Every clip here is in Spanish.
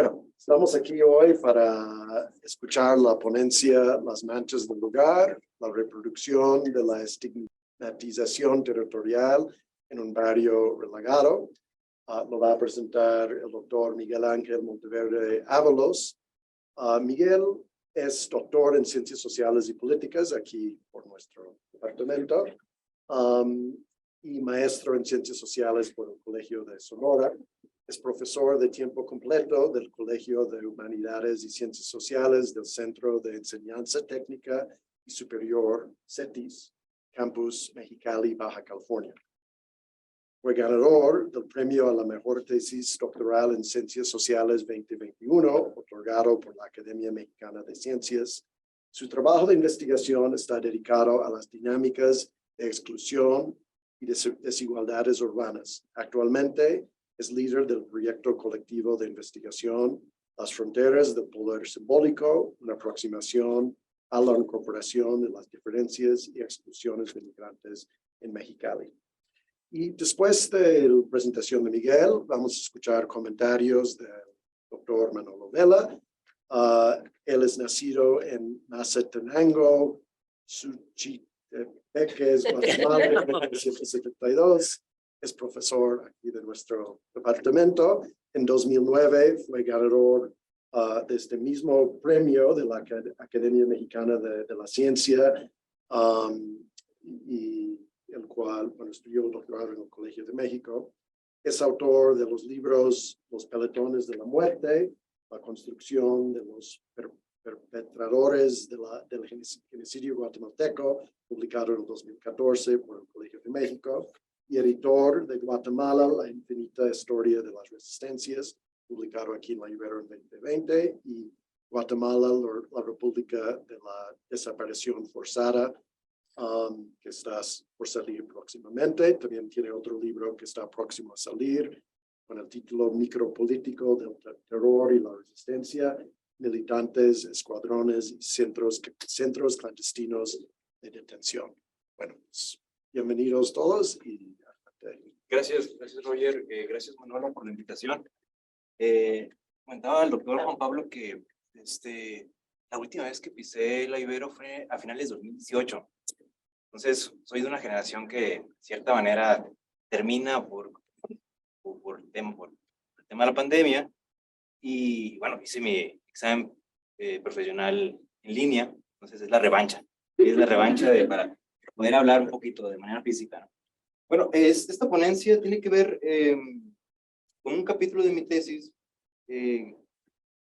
Bueno, estamos aquí hoy para escuchar la ponencia Las manchas del lugar, la reproducción de la estigmatización territorial en un barrio relegado. Lo va a presentar el doctor Miguel Ángel Monteverde Ábalos. Miguel es doctor en Ciencias Sociales y Políticas aquí por nuestro departamento y maestro en Ciencias Sociales por el Colegio de Sonora. Es profesor de tiempo completo del Colegio de Humanidades y Ciencias Sociales del Centro de Enseñanza Técnica y Superior, CETIS, Campus Mexicali, Baja California. Fue ganador del premio a la mejor tesis doctoral en Ciencias Sociales 2021, otorgado por la Academia Mexicana de Ciencias. Su trabajo de investigación está dedicado a las dinámicas de exclusión y desigualdades urbanas. Actualmente, es líder del proyecto colectivo de investigación Las fronteras del poder simbólico, una aproximación a la incorporación de las diferencias y exclusiones de migrantes en Mexicali. Y después de la presentación de Miguel, vamos a escuchar comentarios del doctor Manolo Vela. Él es nacido en Mazatenango, Suchitepeques, Guatemala, en 1972. Es profesor aquí de nuestro departamento. En 2009 fue ganador de este mismo premio de la Academia Mexicana de la Ciencia, y el cual, bueno, estudió un doctorado en el Colegio de México. Es autor de los libros Los pelotones de la muerte, La construcción de los perpetradores del genocidio guatemalteco, publicado en 2014 por el Colegio de México, y editor de Guatemala, La infinita historia de las resistencias, publicado aquí en la Ibero en 2020, y Guatemala, la República de la Desaparición Forzada, que está por salir próximamente. También tiene otro libro que está próximo a salir, con el título Micropolítico del terror y la resistencia, militantes, escuadrones y centros clandestinos de detención. Bueno, pues, bienvenidos todos y gracias Roger, gracias Manolo por la invitación. Comentaba el doctor Juan Pablo que la última vez que pisé la Ibero fue a finales de 2018. Entonces, soy de una generación que de cierta manera termina por el tema de la pandemia, y bueno, hice mi examen profesional en línea. Entonces es la revancha para poder hablar un poquito de manera física, ¿no? Bueno, esta ponencia tiene que ver con un capítulo de mi tesis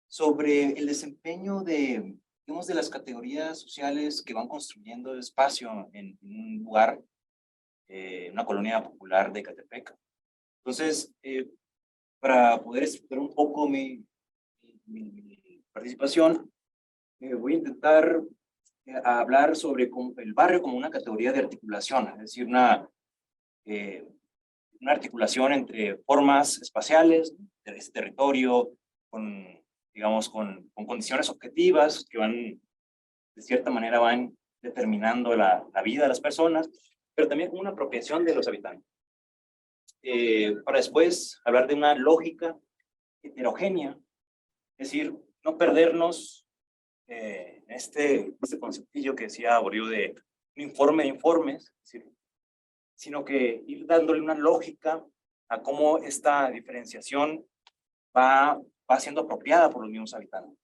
sobre el desempeño de las categorías sociales que van construyendo espacio en un lugar, una colonia popular de Ecatepec. Entonces, para poder estructurar un poco mi participación, voy a intentar hablar sobre el barrio como una categoría de articulación, es decir, una articulación entre formas espaciales de este territorio, digamos, con condiciones objetivas que de cierta manera van determinando la vida de las personas, pero también con una apropiación de los habitantes. Para después hablar de una lógica heterogénea, es decir, no perdernos en este conceptillo que decía Bourdieu de un informe de informes, es decir, sino que ir dándole una lógica a cómo esta diferenciación va siendo apropiada por los mismos habitantes.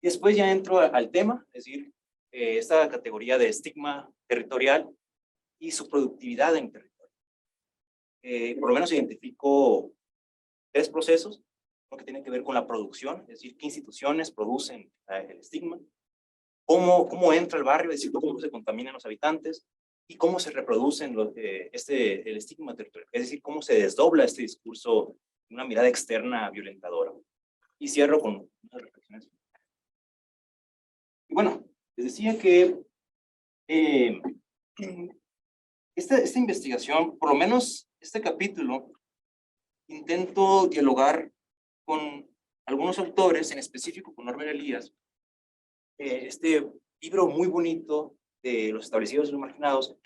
Y después ya entro al tema, es decir, esta categoría de estigma territorial y su productividad en el territorio. Por lo menos identifico 3 procesos, lo que tiene que ver con la producción, es decir, qué instituciones producen el estigma, cómo entra el barrio, es decir, cómo se contaminan los habitantes, y cómo se reproducen el estigma territorial, es decir, cómo se desdobla este discurso de una mirada externa violentadora. Y cierro con unas reflexiones. Y bueno, les decía que esta investigación, por lo menos este capítulo, intento dialogar con algunos autores, en específico con Norbert Elias, este libro muy bonito de Los establecidos y los marginados.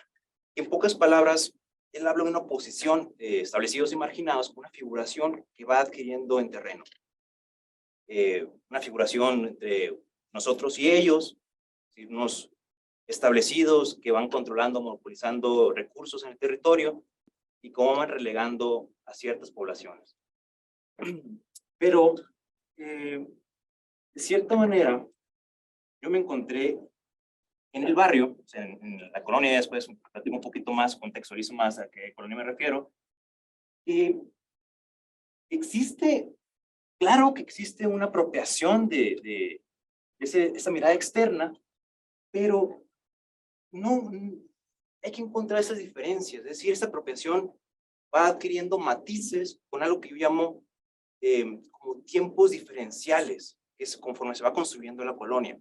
En pocas palabras, él habla de una oposición de establecidos y marginados con una figuración que va adquiriendo en terreno. una figuración entre nosotros y ellos, unos establecidos que van controlando, monopolizando recursos en el territorio y cómo van relegando a ciertas poblaciones. Pero, de cierta manera, yo me encontré en el barrio, o sea, en la colonia, después platico un poquito más, contextualizo más a qué colonia me refiero, y existe, claro que existe una apropiación de esa mirada externa, pero no, hay que encontrar esas diferencias, es decir, esta apropiación va adquiriendo matices con algo que yo llamo como tiempos diferenciales, que es conforme se va construyendo la colonia.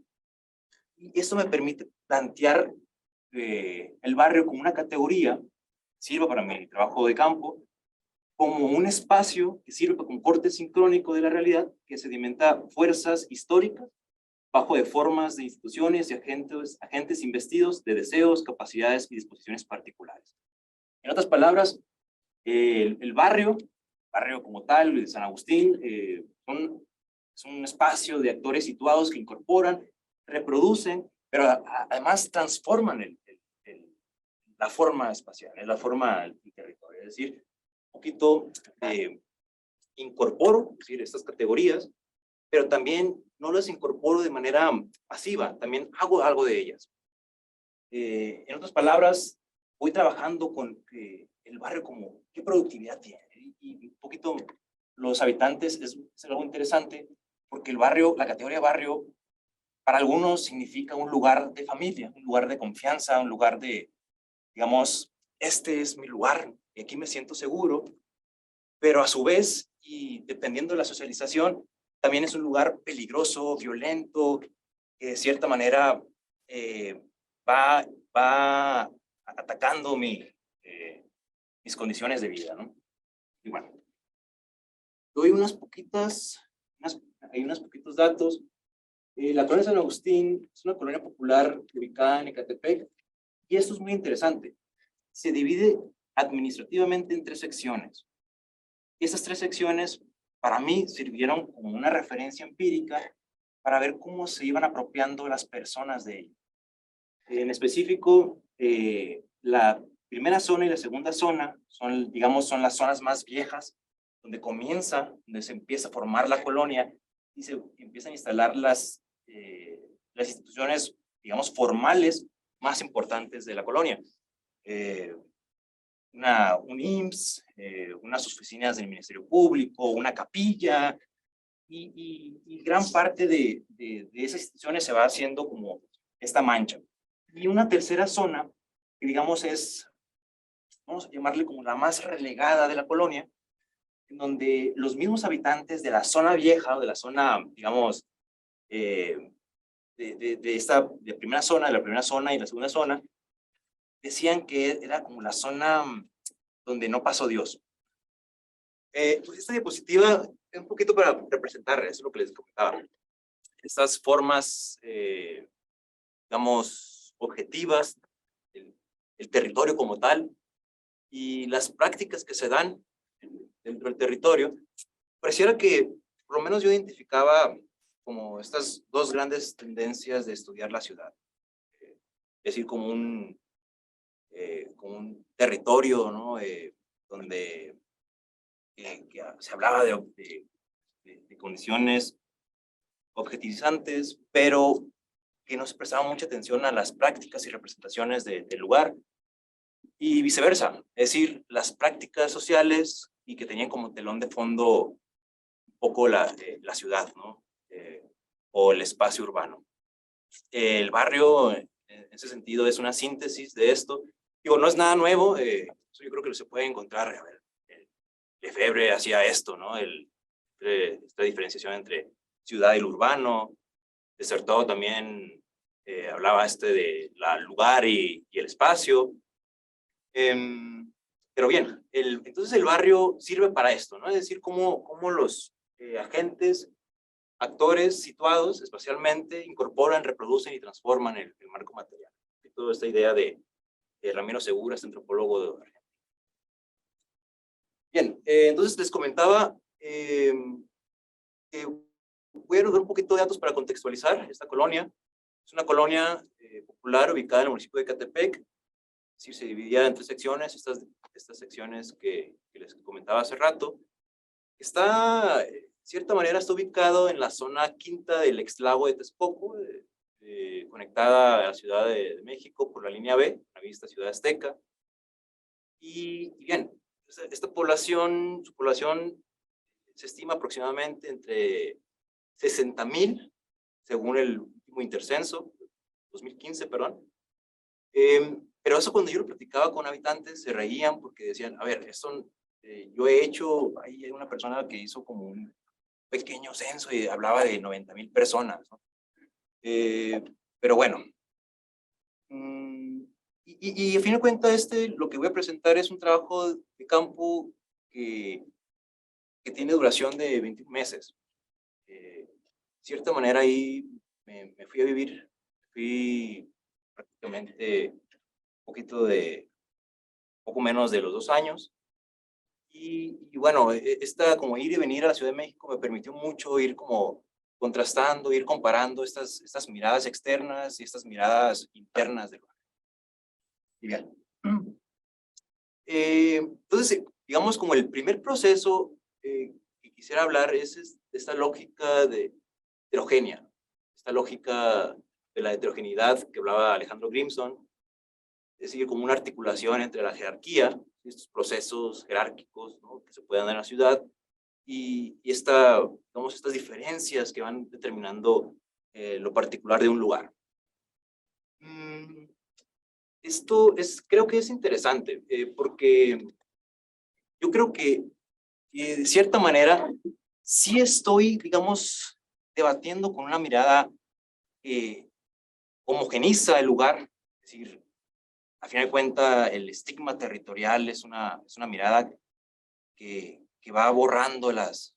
Y esto me permite plantear el barrio como una categoría, sirva para mi trabajo de campo, como un espacio que sirve como corte sincrónico de la realidad, que sedimenta fuerzas históricas bajo de formas de instituciones y agentes investidos de deseos, capacidades y disposiciones particulares. En otras palabras, el barrio como tal, de San Agustín, es un espacio de actores situados que incorporan, reproducen, pero además transforman la forma espacial, la forma del territorio. Es decir, un poquito incorporo, es decir, estas categorías, pero también no las incorporo de manera pasiva, también hago algo de ellas. En otras palabras, voy trabajando con el barrio como qué productividad tiene. Y un poquito los habitantes es algo interesante, porque el barrio, la categoría barrio, para algunos significa un lugar de familia, un lugar de confianza, un lugar de, digamos, este es mi lugar, y aquí me siento seguro, pero a su vez, y dependiendo de la socialización, también es un lugar peligroso, violento, que de cierta manera va atacando mis condiciones de vida, ¿no? Y bueno, doy hay unos poquitos datos. La colonia San Agustín es una colonia popular ubicada en Ecatepec, y esto es muy interesante. Se divide administrativamente en 3 secciones. Y esas 3 secciones, para mí, sirvieron como una referencia empírica para ver cómo se iban apropiando las personas de ello. En específico, la primera zona y la segunda zona son, digamos, son las zonas más viejas, donde se empieza a formar la colonia y se empiezan a instalar las instituciones, digamos, formales más importantes de la colonia. Un IMSS, unas oficinas del Ministerio Público, una capilla, y gran parte de esas instituciones se va haciendo como esta mancha. Y una tercera zona, que digamos es, vamos a llamarle como la más relegada de la colonia, en donde los mismos habitantes de la zona vieja o de la zona, digamos, de la primera zona y la segunda zona, decían que era como la zona donde no pasó Dios. Pues esta diapositiva es un poquito para representar, eso es lo que les comentaba. Estas formas, digamos, objetivas, el territorio como tal, y las prácticas que se dan dentro del territorio, pareciera que, por lo menos yo identificaba como estas 2 grandes tendencias de estudiar la ciudad. Es decir, como un territorio, ¿no? Donde que se hablaba de condiciones objetivizantes, pero que no se prestaba mucha atención a las prácticas y representaciones del lugar, y viceversa, es decir, las prácticas sociales y que tenían como telón de fondo un poco la ciudad, ¿no? O el espacio urbano. El barrio, en ese sentido, es una síntesis de esto. Digo, no es nada nuevo, yo creo que se puede encontrar, a ver, Lefebvre hacía esto, ¿no? Esta diferenciación entre ciudad y lo urbano. Desertó también hablaba del lugar y el espacio. Pero bien, entonces el barrio sirve para esto, ¿no? Es decir, cómo los agentes, actores situados espacialmente incorporan, reproducen y transforman el marco material. Y toda esta idea de Ramiro Segura, este antropólogo de Argentina. Bien, entonces les comentaba que voy a dar un poquito de datos para contextualizar esta colonia. Es una colonia popular ubicada en el municipio de Ecatepec. Es decir, se dividía en 3 secciones, estas secciones que les comentaba hace rato. Está, de cierta manera, está ubicado en la zona quinta del exlago de Texcoco, conectada a la Ciudad de México por la línea B, la vista Ciudad Azteca. Y bien, esta población, su población se estima aproximadamente entre 60,000, según el último intercenso, 2015, perdón. Pero eso, cuando yo lo platicaba con habitantes, se reían porque decían, a ver, esto, yo he hecho, hay una persona que hizo como un pequeño censo y hablaba de 90,000 personas, ¿no? Pero bueno, y a fin de cuentas, lo que voy a presentar es un trabajo de campo que tiene duración de 21 meses. De cierta manera, ahí me fui a vivir, fui prácticamente poco menos de los 2 años. Y bueno, como ir y venir a la Ciudad de México me permitió mucho ir como contrastando, ir comparando estas miradas externas y estas miradas internas del lugar. Y bien. Entonces, digamos, como el primer proceso que quisiera hablar es esta lógica de heterogénea, esta lógica de la heterogeneidad que hablaba Alejandro Grimson, es decir, como una articulación entre la jerarquía, estos procesos jerárquicos, ¿no?, que se pueden dar en la ciudad, y digamos, estas diferencias que van determinando lo particular de un lugar. Esto creo que es interesante, porque yo creo que de cierta manera sí estoy, digamos, debatiendo con una mirada que homogeniza el lugar, es decir, a fin de cuentas, el estigma territorial es una mirada que va borrando las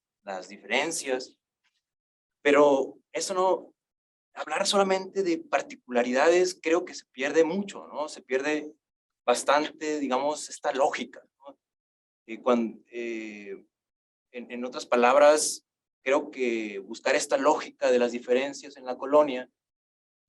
diferencias, pero eso no, hablar solamente de particularidades creo que se pierde mucho, ¿no? Se pierde bastante, digamos, esta lógica, ¿no? En otras palabras, creo que buscar esta lógica de las diferencias en la colonia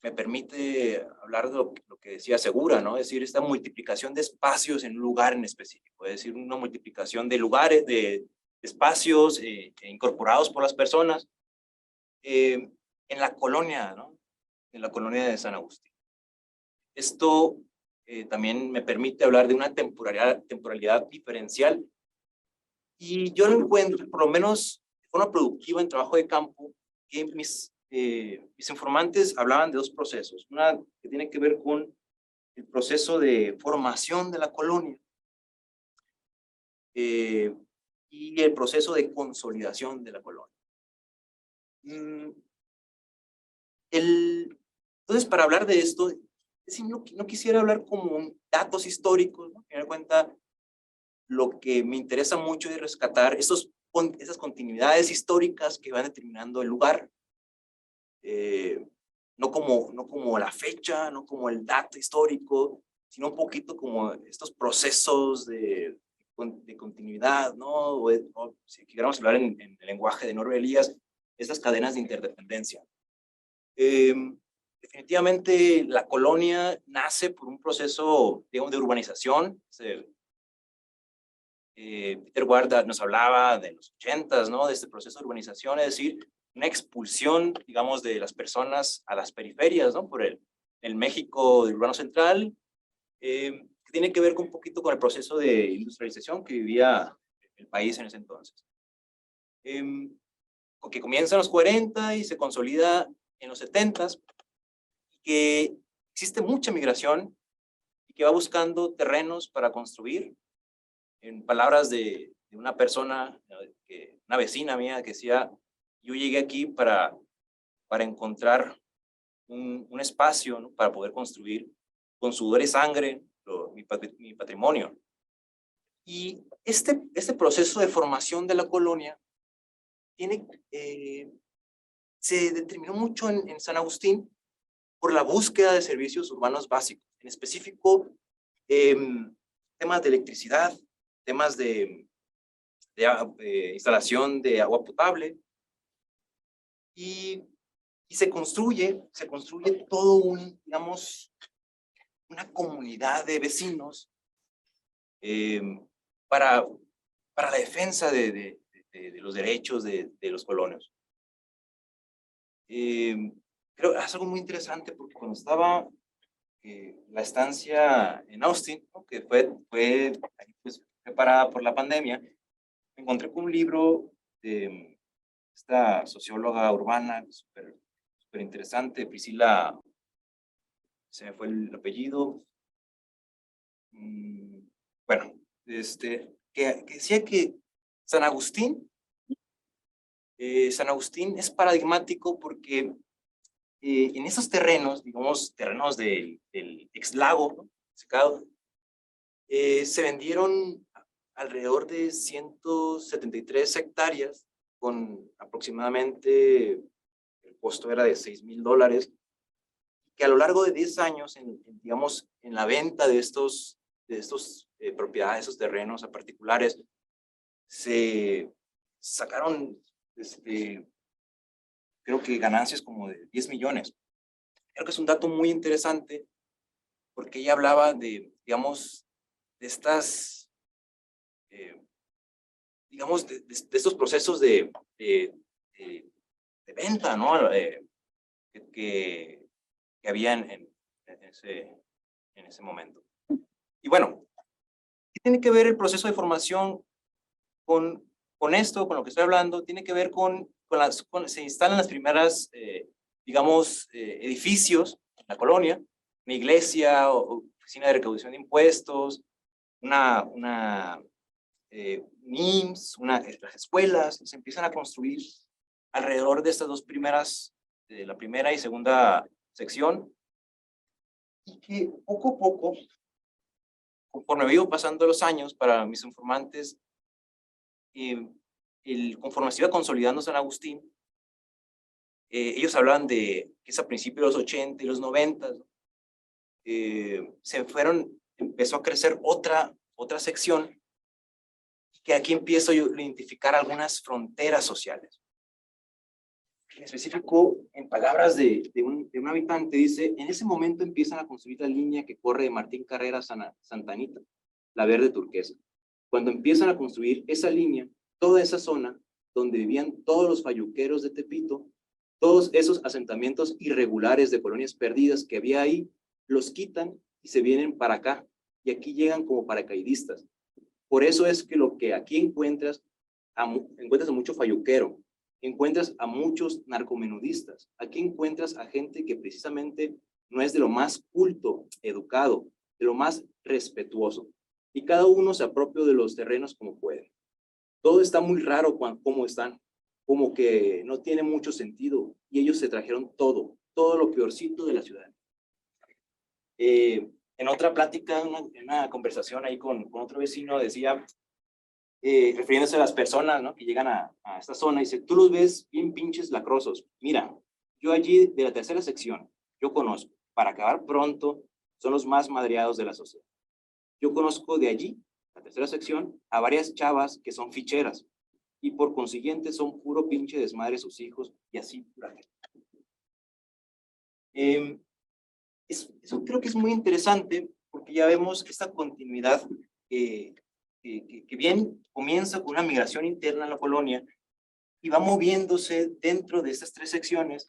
me permite hablar de lo que decía Segura, ¿no? Es decir, esta multiplicación de espacios en un lugar en específico, es decir, una multiplicación de lugares, de espacios incorporados por las personas en la colonia, ¿no? En la colonia de San Agustín. Esto también me permite hablar de una temporalidad diferencial, y yo lo encuentro, por lo menos de forma productiva en trabajo de campo, que mis informantes hablaban de 2 procesos. Una que tiene que ver con el proceso de formación de la colonia y el proceso de consolidación de la colonia. Entonces, para hablar de esto, no quisiera hablar como datos históricos, ¿no? Me da cuenta, lo que me interesa mucho es rescatar esas continuidades históricas que van determinando el lugar. No como la fecha, no como el dato histórico, sino un poquito como estos procesos de continuidad, ¿no? O si queramos hablar en el lenguaje de Norbert Elias, estas cadenas de interdependencia. Definitivamente la colonia nace por un proceso, digamos, de urbanización. Peter Ward nos hablaba de los 80s, ¿no? De este proceso de urbanización, es decir, una expulsión, digamos, de las personas a las periferias, ¿no? Por el México urbano central, que tiene que ver con un poquito con el proceso de industrialización que vivía el país en ese entonces. Que comienza en los 40 y se consolida en los 70s, que existe mucha migración y que va buscando terrenos para construir. En palabras de una persona, una vecina mía, que decía, yo llegué aquí para encontrar un espacio, ¿no?, para poder construir con sudor y sangre mi patrimonio. Y este proceso de formación de la colonia se determinó mucho en San Agustín por la búsqueda de servicios urbanos básicos, en específico temas de electricidad, temas de instalación de agua potable. y se construye todo un, digamos, una comunidad de vecinos para la defensa de los derechos de los colonos. Creo que es algo muy interesante porque cuando estaba la estancia en Austin, ¿no? Que fue pues, preparada por la pandemia, me encontré con un libro de esta socióloga urbana súper interesante, Priscila, se me fue el apellido, bueno, que decía que San Agustín es paradigmático porque en esos terrenos, digamos, terrenos del ex lago, ¿no? Secado, se vendieron alrededor de 173 hectáreas con aproximadamente, el costo era de $6,000, que a lo largo de 10 años, digamos, en la venta de estos propiedades, esos terrenos a particulares, se sacaron, creo que ganancias como de 10 millones. Creo que es un dato muy interesante porque ella hablaba de, digamos, de estas, digamos, de estos procesos de venta, ¿no? Que había en ese momento. Y bueno, ¿qué tiene que ver el proceso de formación con esto, con lo que estoy hablando? Tiene que ver se instalan las primeras, digamos, edificios en la colonia, una iglesia, o oficina de recaudación de impuestos, un IMSS, las escuelas, se empiezan a construir alrededor de estas dos primeras, la primera y segunda sección, y que poco a poco, conforme ha ido pasando los años, para mis informantes, conforme se iba consolidando San Agustín, ellos hablan de que es a principios de los 80 y los 90, empezó a crecer otra sección, que aquí empiezo yo a identificar algunas fronteras sociales. En específico, en palabras de un habitante, dice: en ese momento empiezan a construir la línea que corre de Martín Carreras a Santa Anita, la verde turquesa. Cuando empiezan a construir esa línea, toda esa zona donde vivían todos los fayuqueros de Tepito, todos esos asentamientos irregulares de colonias perdidas que había ahí, los quitan y se vienen para acá, y aquí llegan como paracaidistas. Por eso es que lo que aquí encuentras a mucho fayuquero, encuentras a muchos narcomenudistas, aquí encuentras a gente que precisamente no es de lo más culto, educado, de lo más respetuoso, y cada uno se apropia de los terrenos como puede. Todo está muy raro como están, como que no tiene mucho sentido, y ellos se trajeron todo lo peorcito de la ciudad. En otra plática, en una conversación ahí con otro vecino, decía, refiriéndose a las personas, ¿no?, que llegan a esta zona, dice: tú los ves bien pinches lacrosos. Mira, yo allí de la tercera sección, yo conozco, para acabar pronto, son los más madreados de la sociedad. Yo conozco de allí, la tercera sección, a varias chavas que son ficheras, y por consiguiente son puro pinche desmadre sus hijos, y así pura gente. Eso creo que es muy interesante, porque ya vemos esta continuidad que bien comienza con una migración interna a la colonia y va moviéndose dentro de estas tres secciones,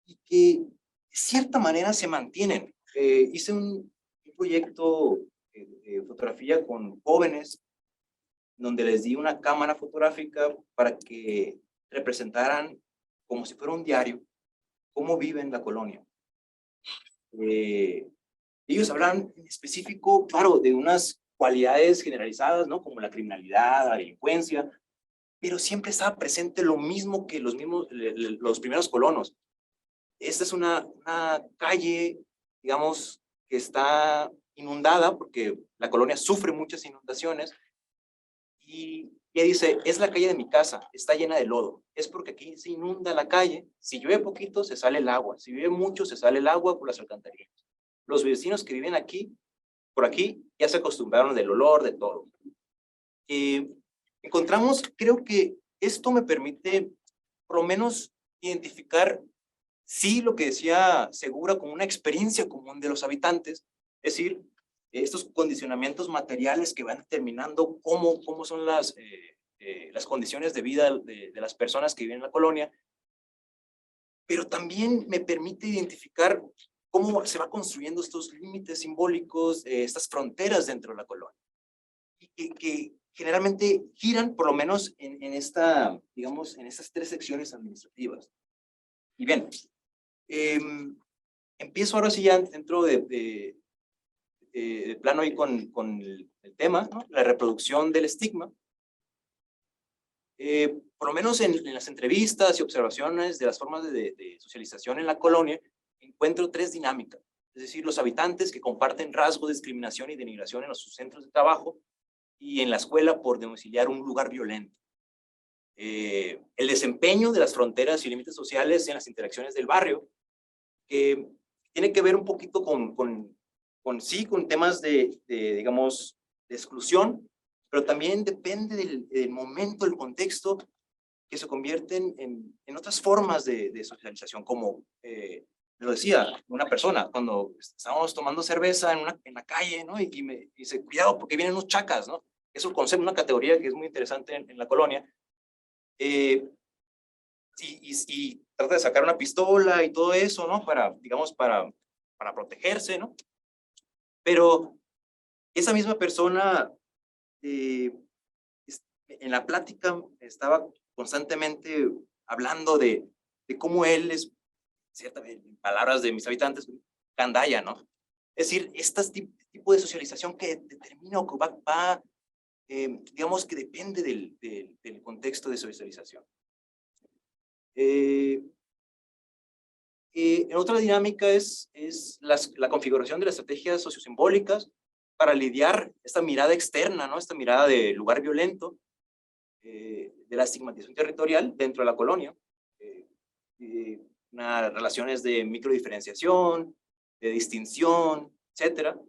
y que de cierta manera se mantienen. Hice un proyecto de fotografía con jóvenes, donde les di una cámara fotográfica para que representaran, como si fuera un diario, cómo viven la colonia. Ellos hablan en específico, claro, de unas cualidades generalizadas, ¿no?, como la criminalidad, la delincuencia, pero siempre estaba presente lo mismo que los primeros colonos. Esta es una calle, digamos, que está inundada, porque la colonia sufre muchas inundaciones, y ella dice: es la calle de mi casa, está llena de lodo, es porque aquí se inunda la calle, si llueve poquito se sale el agua, si llueve mucho se sale el agua por las alcantarillas. Los vecinos que viven aquí, por aquí, ya se acostumbraron del olor, de todo. Encontramos, creo que esto me permite, por lo menos, identificar, sí, lo que decía Segura, como una experiencia común de los habitantes, es decir, estos condicionamientos materiales que van determinando cómo son las condiciones de vida de las personas que viven en la colonia, pero también me permite identificar cómo se va construyendo estos límites simbólicos, estas fronteras dentro de la colonia, y que generalmente giran, por lo menos digamos, en estas tres secciones administrativas. Y bien, empiezo ahora sí ya dentro de plano ahí con el tema, ¿no? La reproducción del estigma. Por lo menos en las entrevistas y observaciones de las formas de socialización en la colonia, encuentro tres dinámicas. Es decir, los habitantes que comparten rasgos de discriminación y denigración en sus centros de trabajo y en la escuela por domiciliar un lugar violento. El desempeño de las fronteras y límites sociales en las interacciones del barrio, que tiene que ver un poquito con temas digamos, de exclusión, pero también depende del momento, el contexto, que se convierten en otras formas de socialización, como lo decía una persona, cuando estábamos tomando cerveza en la calle, ¿no? Y me dice, cuidado, porque vienen unos chacas, ¿no? Es un concepto, una categoría que es muy interesante en la colonia. Y trata de sacar una pistola y todo eso, ¿no? Digamos, para protegerse, ¿no? Pero esa misma persona, en la plática, estaba constantemente hablando de cómo él es, ciertamente, en palabras de mis habitantes, gandaya, ¿no? Es decir, tipo de socialización que determina o que digamos que depende del contexto de socialización. En otra dinámica es la configuración de las estrategias sociosimbólicas para lidiar esta mirada externa, ¿no? Esta mirada de lugar violento, de la estigmatización territorial dentro de la colonia, relaciones de microdiferenciación, de distinción, etcétera.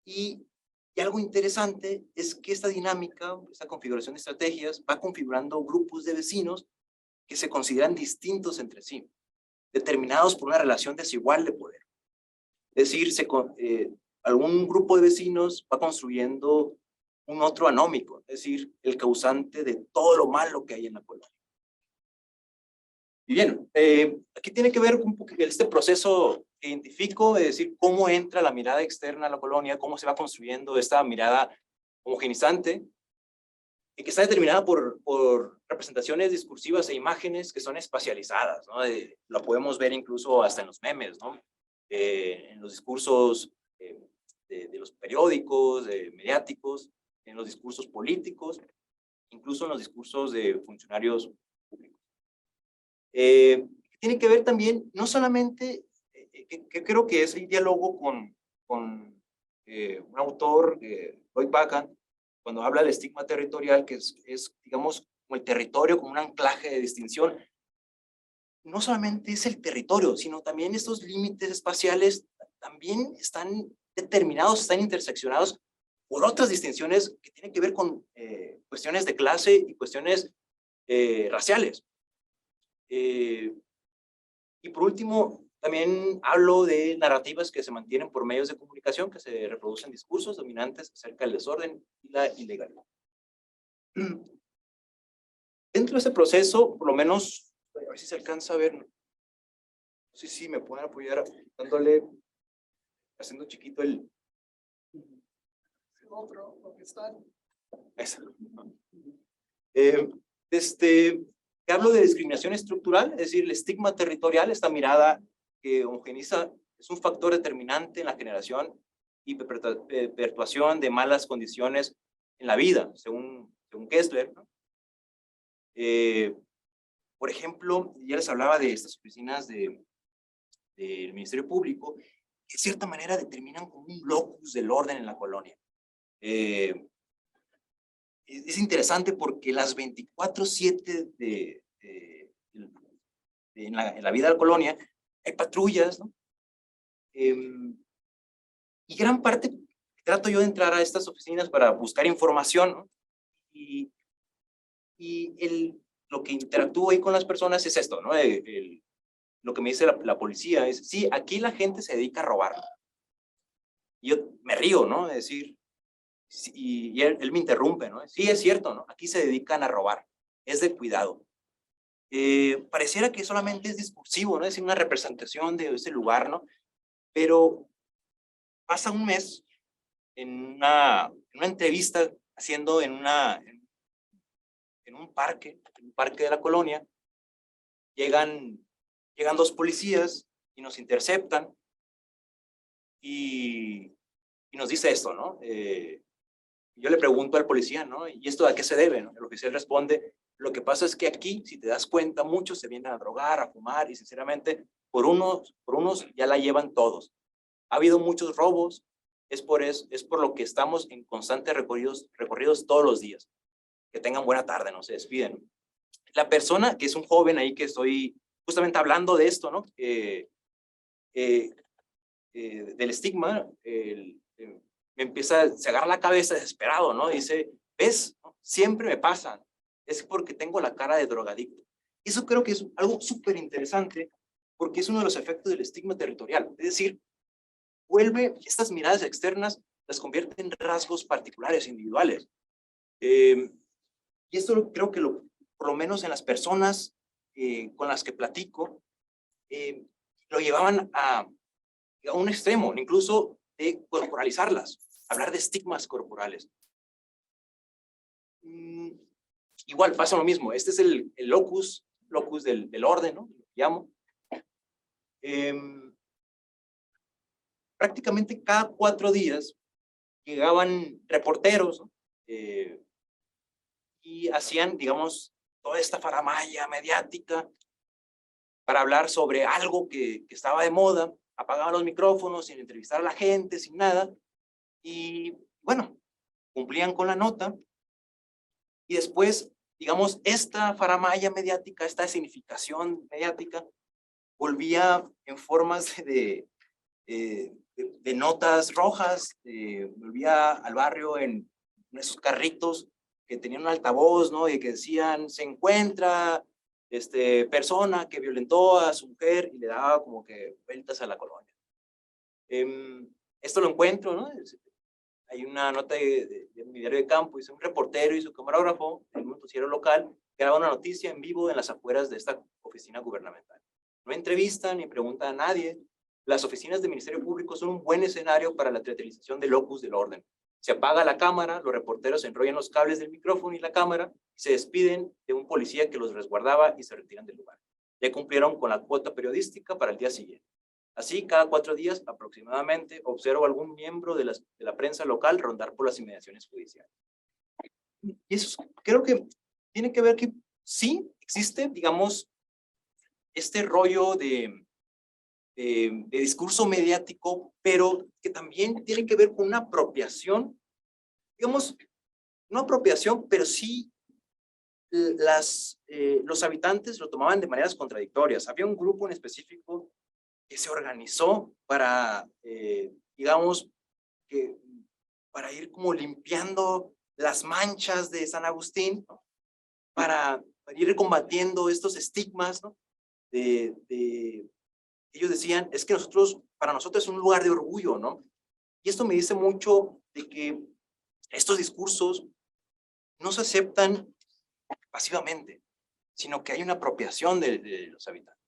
Y algo interesante es que esta dinámica, esta configuración de estrategias, va configurando grupos de vecinos que se consideran distintos entre sí, determinados por una relación desigual de poder. Es decir, algún grupo de vecinos va construyendo un otro anómico, es decir, el causante de todo lo malo que hay en la colonia. Y bien, aquí tiene que ver un poco este proceso que identifico, es decir, cómo entra la mirada externa a la colonia, cómo se va construyendo esta mirada homogenizante, y que está determinada por representaciones discursivas e imágenes que son espacializadas, ¿no? Lo podemos ver incluso hasta en los memes, ¿no? En los discursos de los periódicos, mediáticos, en los discursos políticos, incluso en los discursos de funcionarios públicos. Tiene que ver también, no solamente, que creo que es el diálogo con un autor, Lloyd Bacon, cuando habla del estigma territorial, que es, digamos, como el territorio, como un anclaje de distinción. No solamente es el territorio, sino también estos límites espaciales también están determinados, están interseccionados por otras distinciones que tienen que ver con cuestiones de clase y cuestiones raciales. Y por último, también hablo de narrativas que se mantienen por medios de comunicación, que se reproducen discursos dominantes acerca del desorden y la ilegalidad. Dentro de ese proceso, por lo menos, a ver si se alcanza a ver, no sé si me pueden apoyar haciendo chiquito el otro, lo que está. Hablo de discriminación estructural, es decir, el estigma territorial, esta mirada que homogeniza, es un factor determinante en la generación y perpetuación de malas condiciones en la vida, según Kessler, ¿no? Por ejemplo, ya les hablaba de estas oficinas del Ministerio Público, que de cierta manera determinan como un locus del orden en la colonia. Es interesante porque las 24/7 en la vida de la colonia hay patrullas, ¿no? Y gran parte trato yo de entrar a estas oficinas para buscar información, ¿no? Y lo que interactúo ahí con las personas es esto, ¿no? Lo que me dice la policía es, sí, aquí la gente se dedica a robar. Y yo me río, ¿no? Es decir, y él me interrumpe, ¿no? Sí, es cierto, ¿no? Aquí se dedican a robar, es de cuidado. Pareciera que solamente es discursivo, ¿no? Es decir, una representación de ese lugar, ¿no? Pero pasa un mes en una entrevista haciendo en un parque de la colonia, llegan dos policías y nos interceptan y nos dice esto, ¿no? Yo le pregunto al policía, ¿no? ¿Y esto a qué se debe? ¿No? El oficial responde, lo que pasa es que aquí, si te das cuenta, muchos se vienen a drogar, a fumar y sinceramente, por unos ya la llevan todos. Ha habido muchos robos, es por lo que estamos en constantes recorridos todos los días. Que tengan buena tarde, ¿no? Se despiden. La persona, que es un joven ahí que estoy justamente hablando de esto, ¿no? Del estigma, me se agarra la cabeza desesperado, ¿no? Dice, ¿ves? ¿No? Siempre me pasa, es porque tengo la cara de drogadicto. Eso creo que es algo súper interesante, porque es uno de los efectos del estigma territorial. Es decir, vuelve estas miradas externas, las convierte en rasgos particulares, individuales. Y esto creo que por lo menos en las personas con las que platico, lo llevaban a un extremo, incluso de corporalizarlas, hablar de estigmas corporales. Igual pasa lo mismo, este es el locus del orden, ¿no? Lo llamo. Prácticamente cada 4 días llegaban reporteros, ¿no? Y hacían, digamos, toda esta faramalla mediática para hablar sobre algo que estaba de moda, apagaban los micrófonos sin entrevistar a la gente, sin nada, y bueno, cumplían con la nota, y después, digamos, esta faramalla mediática, esta significación mediática, volvía en formas de notas rojas, volvía al barrio en esos carritos que tenían un altavoz, ¿no? Y que decían, se encuentra persona que violentó a su mujer y le daba como que vueltas a la colonia. Esto lo encuentro, ¿no? Hay una nota de mi diario de campo, dice un reportero y su camarógrafo en un noticiero local graba una noticia en vivo en las afueras de esta oficina gubernamental. No entrevistan ni preguntan a nadie. Las oficinas del Ministerio Público son un buen escenario para la teatralización del locus del orden. Se apaga la cámara, los reporteros enrollan los cables del micrófono y la cámara, se despiden de un policía que los resguardaba y se retiran del lugar. Ya cumplieron con la cuota periodística para el día siguiente. Así, cada 4 días aproximadamente, observo a algún miembro de la prensa local rondar por las inmediaciones judiciales. Y eso creo que tiene que ver que sí existe, digamos, este rollo de discurso mediático, pero que también tiene que ver con una apropiación, digamos, no apropiación, pero sí los habitantes lo tomaban de maneras contradictorias. Había un grupo en específico que se organizó para, digamos, para ir como limpiando las manchas de San Agustín, ¿no? para ir combatiendo estos estigmas, ¿no? Ellos decían, es que para nosotros es un lugar de orgullo, ¿no? Y esto me dice mucho de que estos discursos no se aceptan pasivamente, sino que hay una apropiación de los habitantes.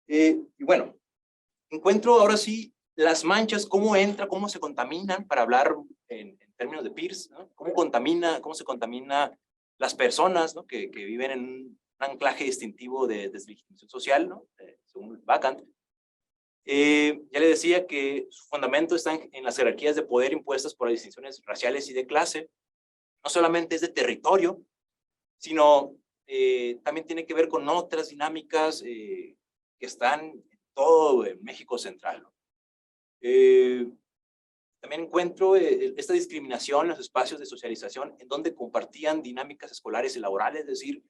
Y bueno, encuentro ahora sí las manchas, cómo se contaminan, para hablar en términos de Peirce, ¿no? Cómo se contamina las personas, ¿no? que viven en un anclaje distintivo de deslegitimación social, ¿no? Según Vacant. Ya le decía que su fundamento está en las jerarquías de poder impuestas por las distinciones raciales y de clase. No solamente es de territorio, sino también tiene que ver con otras dinámicas que están en todo México central, ¿no? También encuentro esta discriminación en los espacios de socialización en donde compartían dinámicas escolares y laborales, es decir,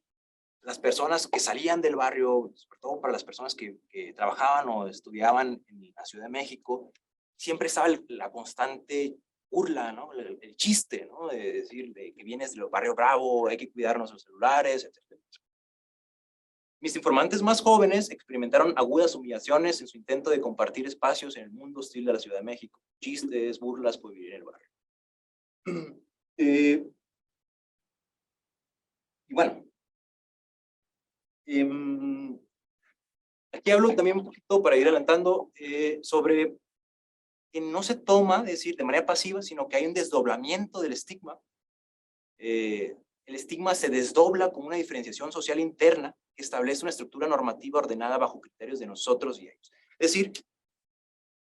las personas que salían del barrio, sobre todo para las personas que trabajaban o estudiaban en la Ciudad de México, siempre estaba la constante burla, ¿no? El chiste, ¿no? De decir que vienes del barrio bravo, hay que cuidarnos los celulares, etc. Mis informantes más jóvenes experimentaron agudas humillaciones en su intento de compartir espacios en el mundo hostil de la Ciudad de México. Chistes, burlas por vivir en el barrio. Y bueno, aquí hablo también un poquito, para ir adelantando, sobre que no se toma, es decir, de manera pasiva, sino que hay un desdoblamiento del estigma. El estigma se desdobla como una diferenciación social interna que establece una estructura normativa ordenada bajo criterios de nosotros y ellos. Es decir,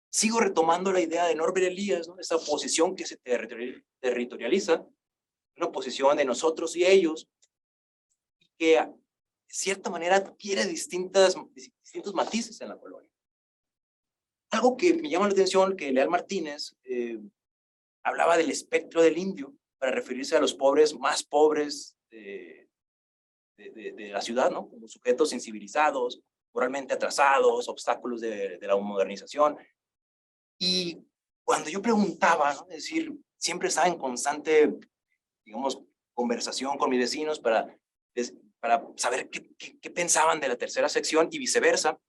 sigo retomando la idea de Norbert Elias, ¿no? Esa posición que se territorializa, una posición de nosotros y ellos, que de cierta manera adquiere distintos matices en la colonia. Algo que me llama la atención, que Leal Martínez hablaba del espectro del indio para referirse a los pobres más pobres de la ciudad, ¿no? Como sujetos incivilizados, moralmente atrasados, obstáculos de la modernización. Y cuando yo preguntaba, ¿no? Es decir, siempre estaba en constante, digamos, conversación con mis vecinos para saber qué pensaban de la tercera sección y viceversa.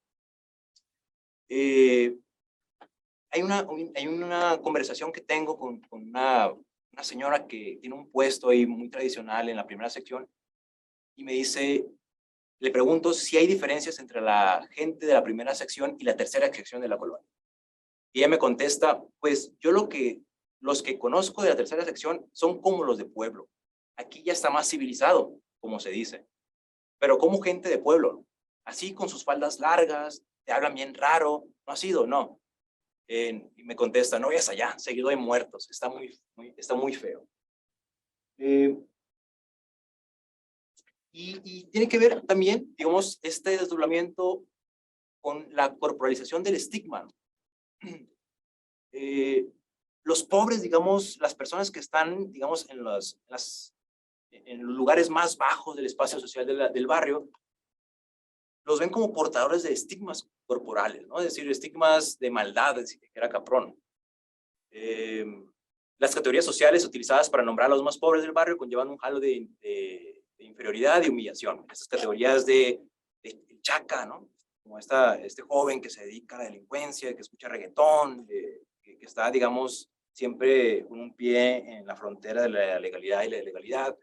Hay una conversación que tengo con una señora que tiene un puesto ahí muy tradicional en la primera sección y me dice, le pregunto si hay diferencias entre la gente de la primera sección y la tercera sección de la colonia. Y ella me contesta, pues yo los que conozco de la tercera sección son como los de pueblo. Aquí ya está más civilizado, como se dice, pero como gente de pueblo, así con sus faldas largas, te hablan bien raro, ¿no ha sido? No. Y me contesta, no vayas allá, seguido de muertos, está muy feo. Y tiene que ver también, digamos, este desdoblamiento con la corporalización del estigma. Los pobres, digamos, las personas que están, digamos, en los lugares más bajos del espacio social del barrio, los ven como portadores de estigmas corporales, ¿no? Es decir, estigmas de maldad, que era Caprón. Las categorías sociales utilizadas para nombrar a los más pobres del barrio conllevan un halo de inferioridad y humillación. Esas categorías de chaca, ¿no? Como este joven que se dedica a la delincuencia, que escucha reggaetón, que está, digamos, siempre con un pie en la frontera de la legalidad y la ilegalidad.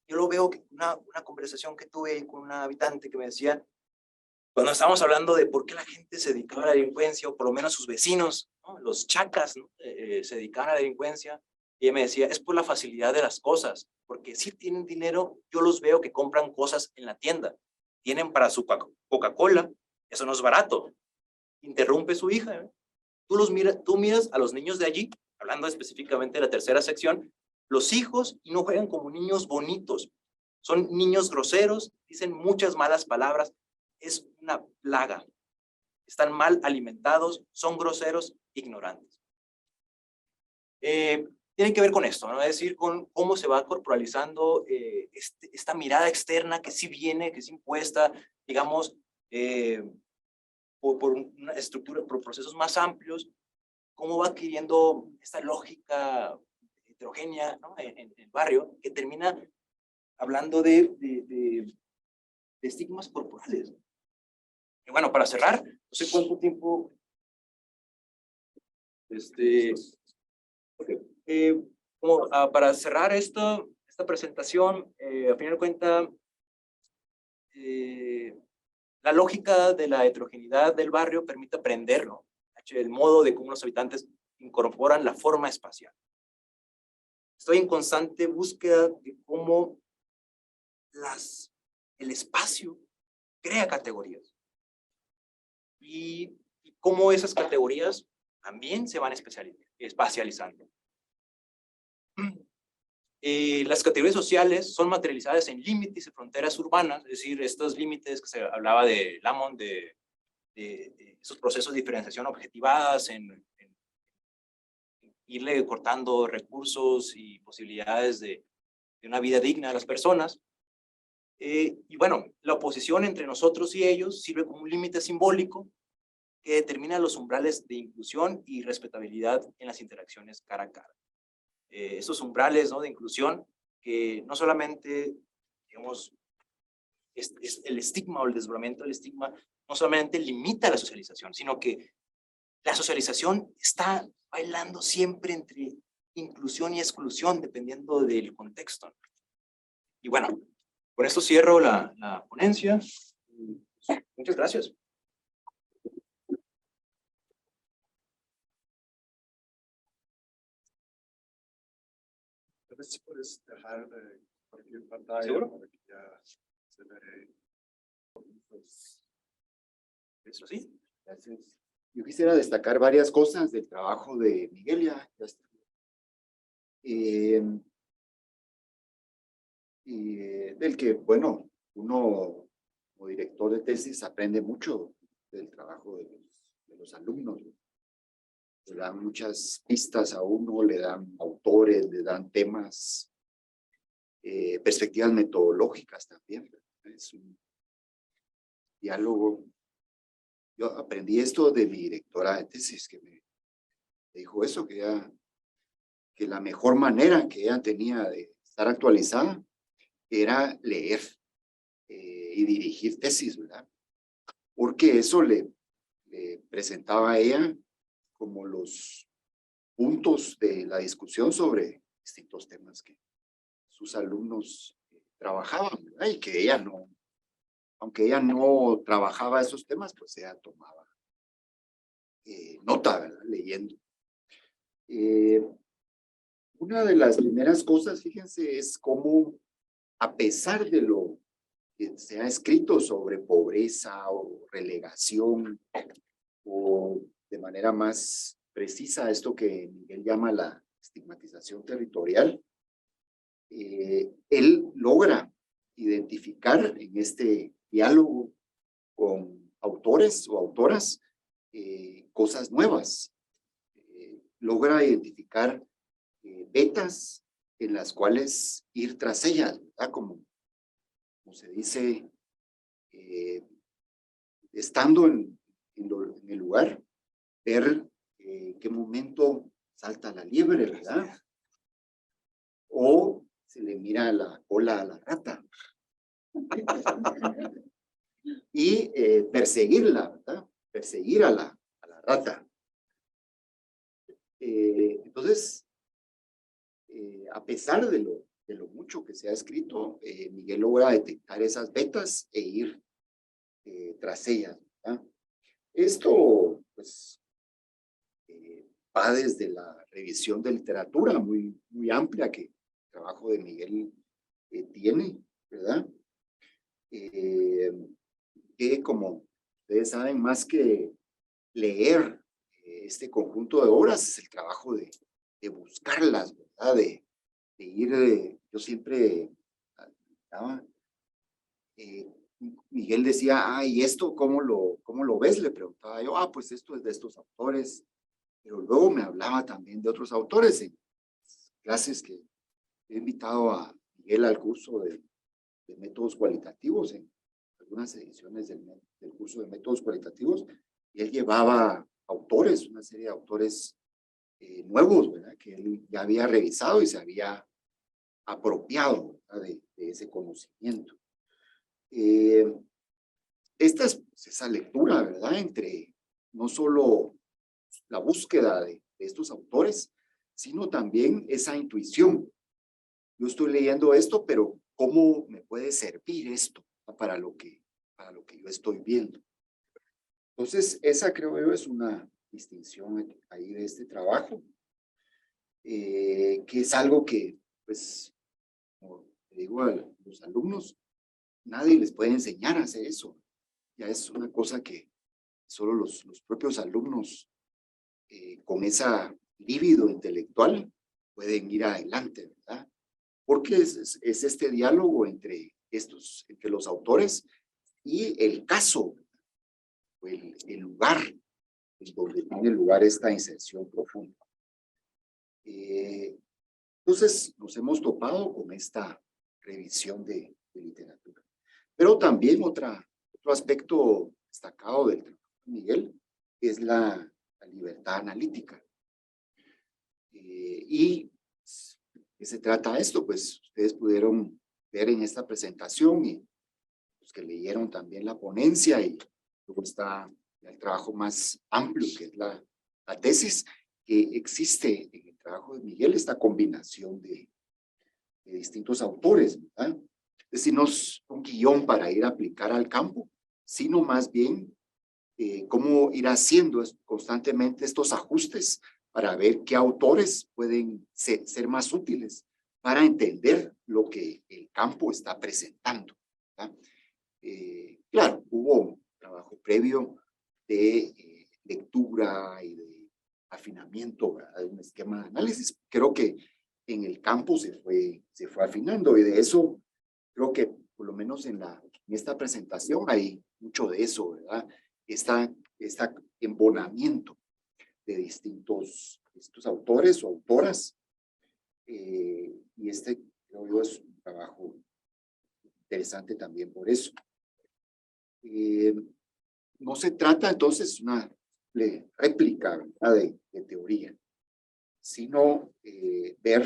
Yo lo veo, una conversación que tuve con una habitante que me decía, cuando estábamos hablando de por qué la gente se dedicaba a la delincuencia, o por lo menos sus vecinos, ¿no? Los chacas, ¿no? Se dedicaban a la delincuencia, y ella me decía, es por la facilidad de las cosas, porque si tienen dinero, yo los veo que compran cosas en la tienda, tienen para su Coca-Cola, eso no es barato. Interrumpe su hija, ¿eh? Tú miras a los niños de allí, hablando específicamente de la tercera sección, los hijos, y no juegan como niños bonitos, son niños groseros, dicen muchas malas palabras, es una plaga. Están mal alimentados, son groseros, ignorantes. Tiene que ver con esto, ¿no? Es decir, con cómo se va corporalizando esta mirada externa que sí viene, que es impuesta, digamos, por una estructura, por procesos más amplios, cómo va adquiriendo esta lógica heterogénea, ¿no? en el barrio, que termina hablando de estigmas corporales. Y bueno, para cerrar, no sé cuánto tiempo. Para cerrar esta presentación, a final de cuentas, la lógica de la heterogeneidad del barrio permite aprenderlo, el modo de cómo los habitantes incorporan la forma espacial. Estoy en constante búsqueda de cómo el espacio crea categorías y cómo esas categorías también se van espacializando. Las categorías sociales son materializadas en límites y fronteras urbanas, es decir, estos límites que se hablaba de Lamont, de esos procesos de diferenciación objetivadas, en irle cortando recursos y posibilidades de una vida digna a las personas. Y bueno, la oposición entre nosotros y ellos sirve como un límite simbólico que determina los umbrales de inclusión y respetabilidad en las interacciones cara a cara. Estos umbrales, ¿no?, de inclusión que no solamente, digamos, es el estigma o el desdoblamiento del estigma, no solamente limita la socialización, sino que la socialización está bailando siempre entre inclusión y exclusión, dependiendo del contexto. Y bueno, con esto cierro la ponencia. Muchas gracias. A ver si puedes dejar de compartir pantalla. ¿Seguro? Para que ya se ve. ¿Eso sí? Gracias. Yo quisiera destacar varias cosas del trabajo de Miguel, ya está. Del que, bueno, uno como director de tesis aprende mucho del trabajo de los alumnos. Le dan muchas pistas a uno, le dan autores, le dan temas, perspectivas metodológicas también. Es un diálogo. Yo aprendí esto de mi directora de tesis, que me dijo eso, que la mejor manera que ella tenía de estar actualizada era leer y dirigir tesis, ¿verdad? Porque eso le presentaba a ella como los puntos de la discusión sobre distintos temas que sus alumnos trabajaban, ¿verdad? Y que ella no, aunque ella no trabajaba esos temas, pues ella tomaba nota, ¿verdad? Leyendo. Una de las primeras cosas, fíjense, es cómo, a pesar de lo que se ha escrito sobre pobreza o relegación, o de manera más precisa esto que Miguel llama la estigmatización territorial, él logra identificar en este diálogo con autores o autoras cosas nuevas. Logra identificar vetas en las cuales ir tras ellas, ¿verdad? Como se dice, estando en el lugar, ver en qué momento salta la liebre, ¿verdad? O se le mira la cola a la rata. Y perseguirla, ¿verdad? Perseguir a la rata. Entonces, a pesar de lo mucho que se ha escrito, Miguel logra detectar esas vetas e ir tras ellas, ¿verdad? Esto, pues, va desde la revisión de literatura muy amplia que el trabajo de Miguel tiene, ¿verdad? Que, como ustedes saben, más que leer este conjunto de obras, es el trabajo de buscarlas, ¿verdad? De ir, yo siempre, Miguel decía, ¿y esto cómo lo ves? Le preguntaba yo, pues esto es de estos autores, pero luego me hablaba también de otros autores en clases que he invitado a Miguel al curso de métodos cualitativos, en algunas ediciones del curso de métodos cualitativos, y él llevaba autores, una serie de autores nuevos, ¿verdad? Que él ya había revisado y se había apropiado, ¿verdad? de ese conocimiento. Esta es esa lectura, ¿verdad? Entre no solo la búsqueda de estos autores, sino también esa intuición. Yo estoy leyendo esto, pero ¿cómo me puede servir esto para lo que yo estoy viendo? Entonces, esa creo yo es una distinción ahí de este trabajo, que es algo que, pues, como le digo a los alumnos, nadie les puede enseñar a hacer eso. Ya es una cosa que solo los propios alumnos con esa libido intelectual pueden ir adelante, ¿verdad? Porque es este diálogo entre los autores y el caso, o el lugar donde tiene lugar esta inserción profunda. Entonces nos hemos topado con esta revisión de literatura. Pero también otro aspecto destacado del trabajo de Miguel es la libertad analítica. ¿Y qué se trata esto? Pues ustedes pudieron ver en esta presentación y los que leyeron también la ponencia y luego está el trabajo más amplio que es la tesis, que existe en el trabajo de Miguel esta combinación de distintos autores, ¿verdad? Es decir, no es un guión para ir a aplicar al campo, sino más bien cómo ir haciendo constantemente estos ajustes para ver qué autores pueden ser más útiles para entender lo que el campo está presentando, ¿verdad? Claro, hubo un trabajo previo de lectura y de afinamiento, ¿verdad? De un esquema de análisis. Creo que en el campo se fue afinando y de eso creo que por lo menos en esta presentación hay mucho de eso, ¿verdad? Está embonamiento de distintos autores o autoras y creo yo es un trabajo interesante también por eso. No se trata entonces una réplica, ¿verdad? de teoría, sino ver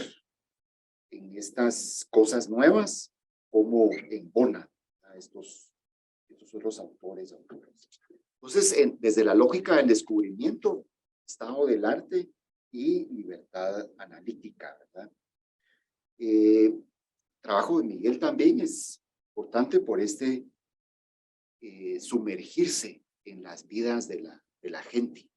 en estas cosas nuevas cómo embona a estos otros autores. Entonces, desde la lógica del descubrimiento, estado del arte y libertad analítica, ¿verdad? El trabajo de Miguel también es importante por sumergirse en las vidas de la gente.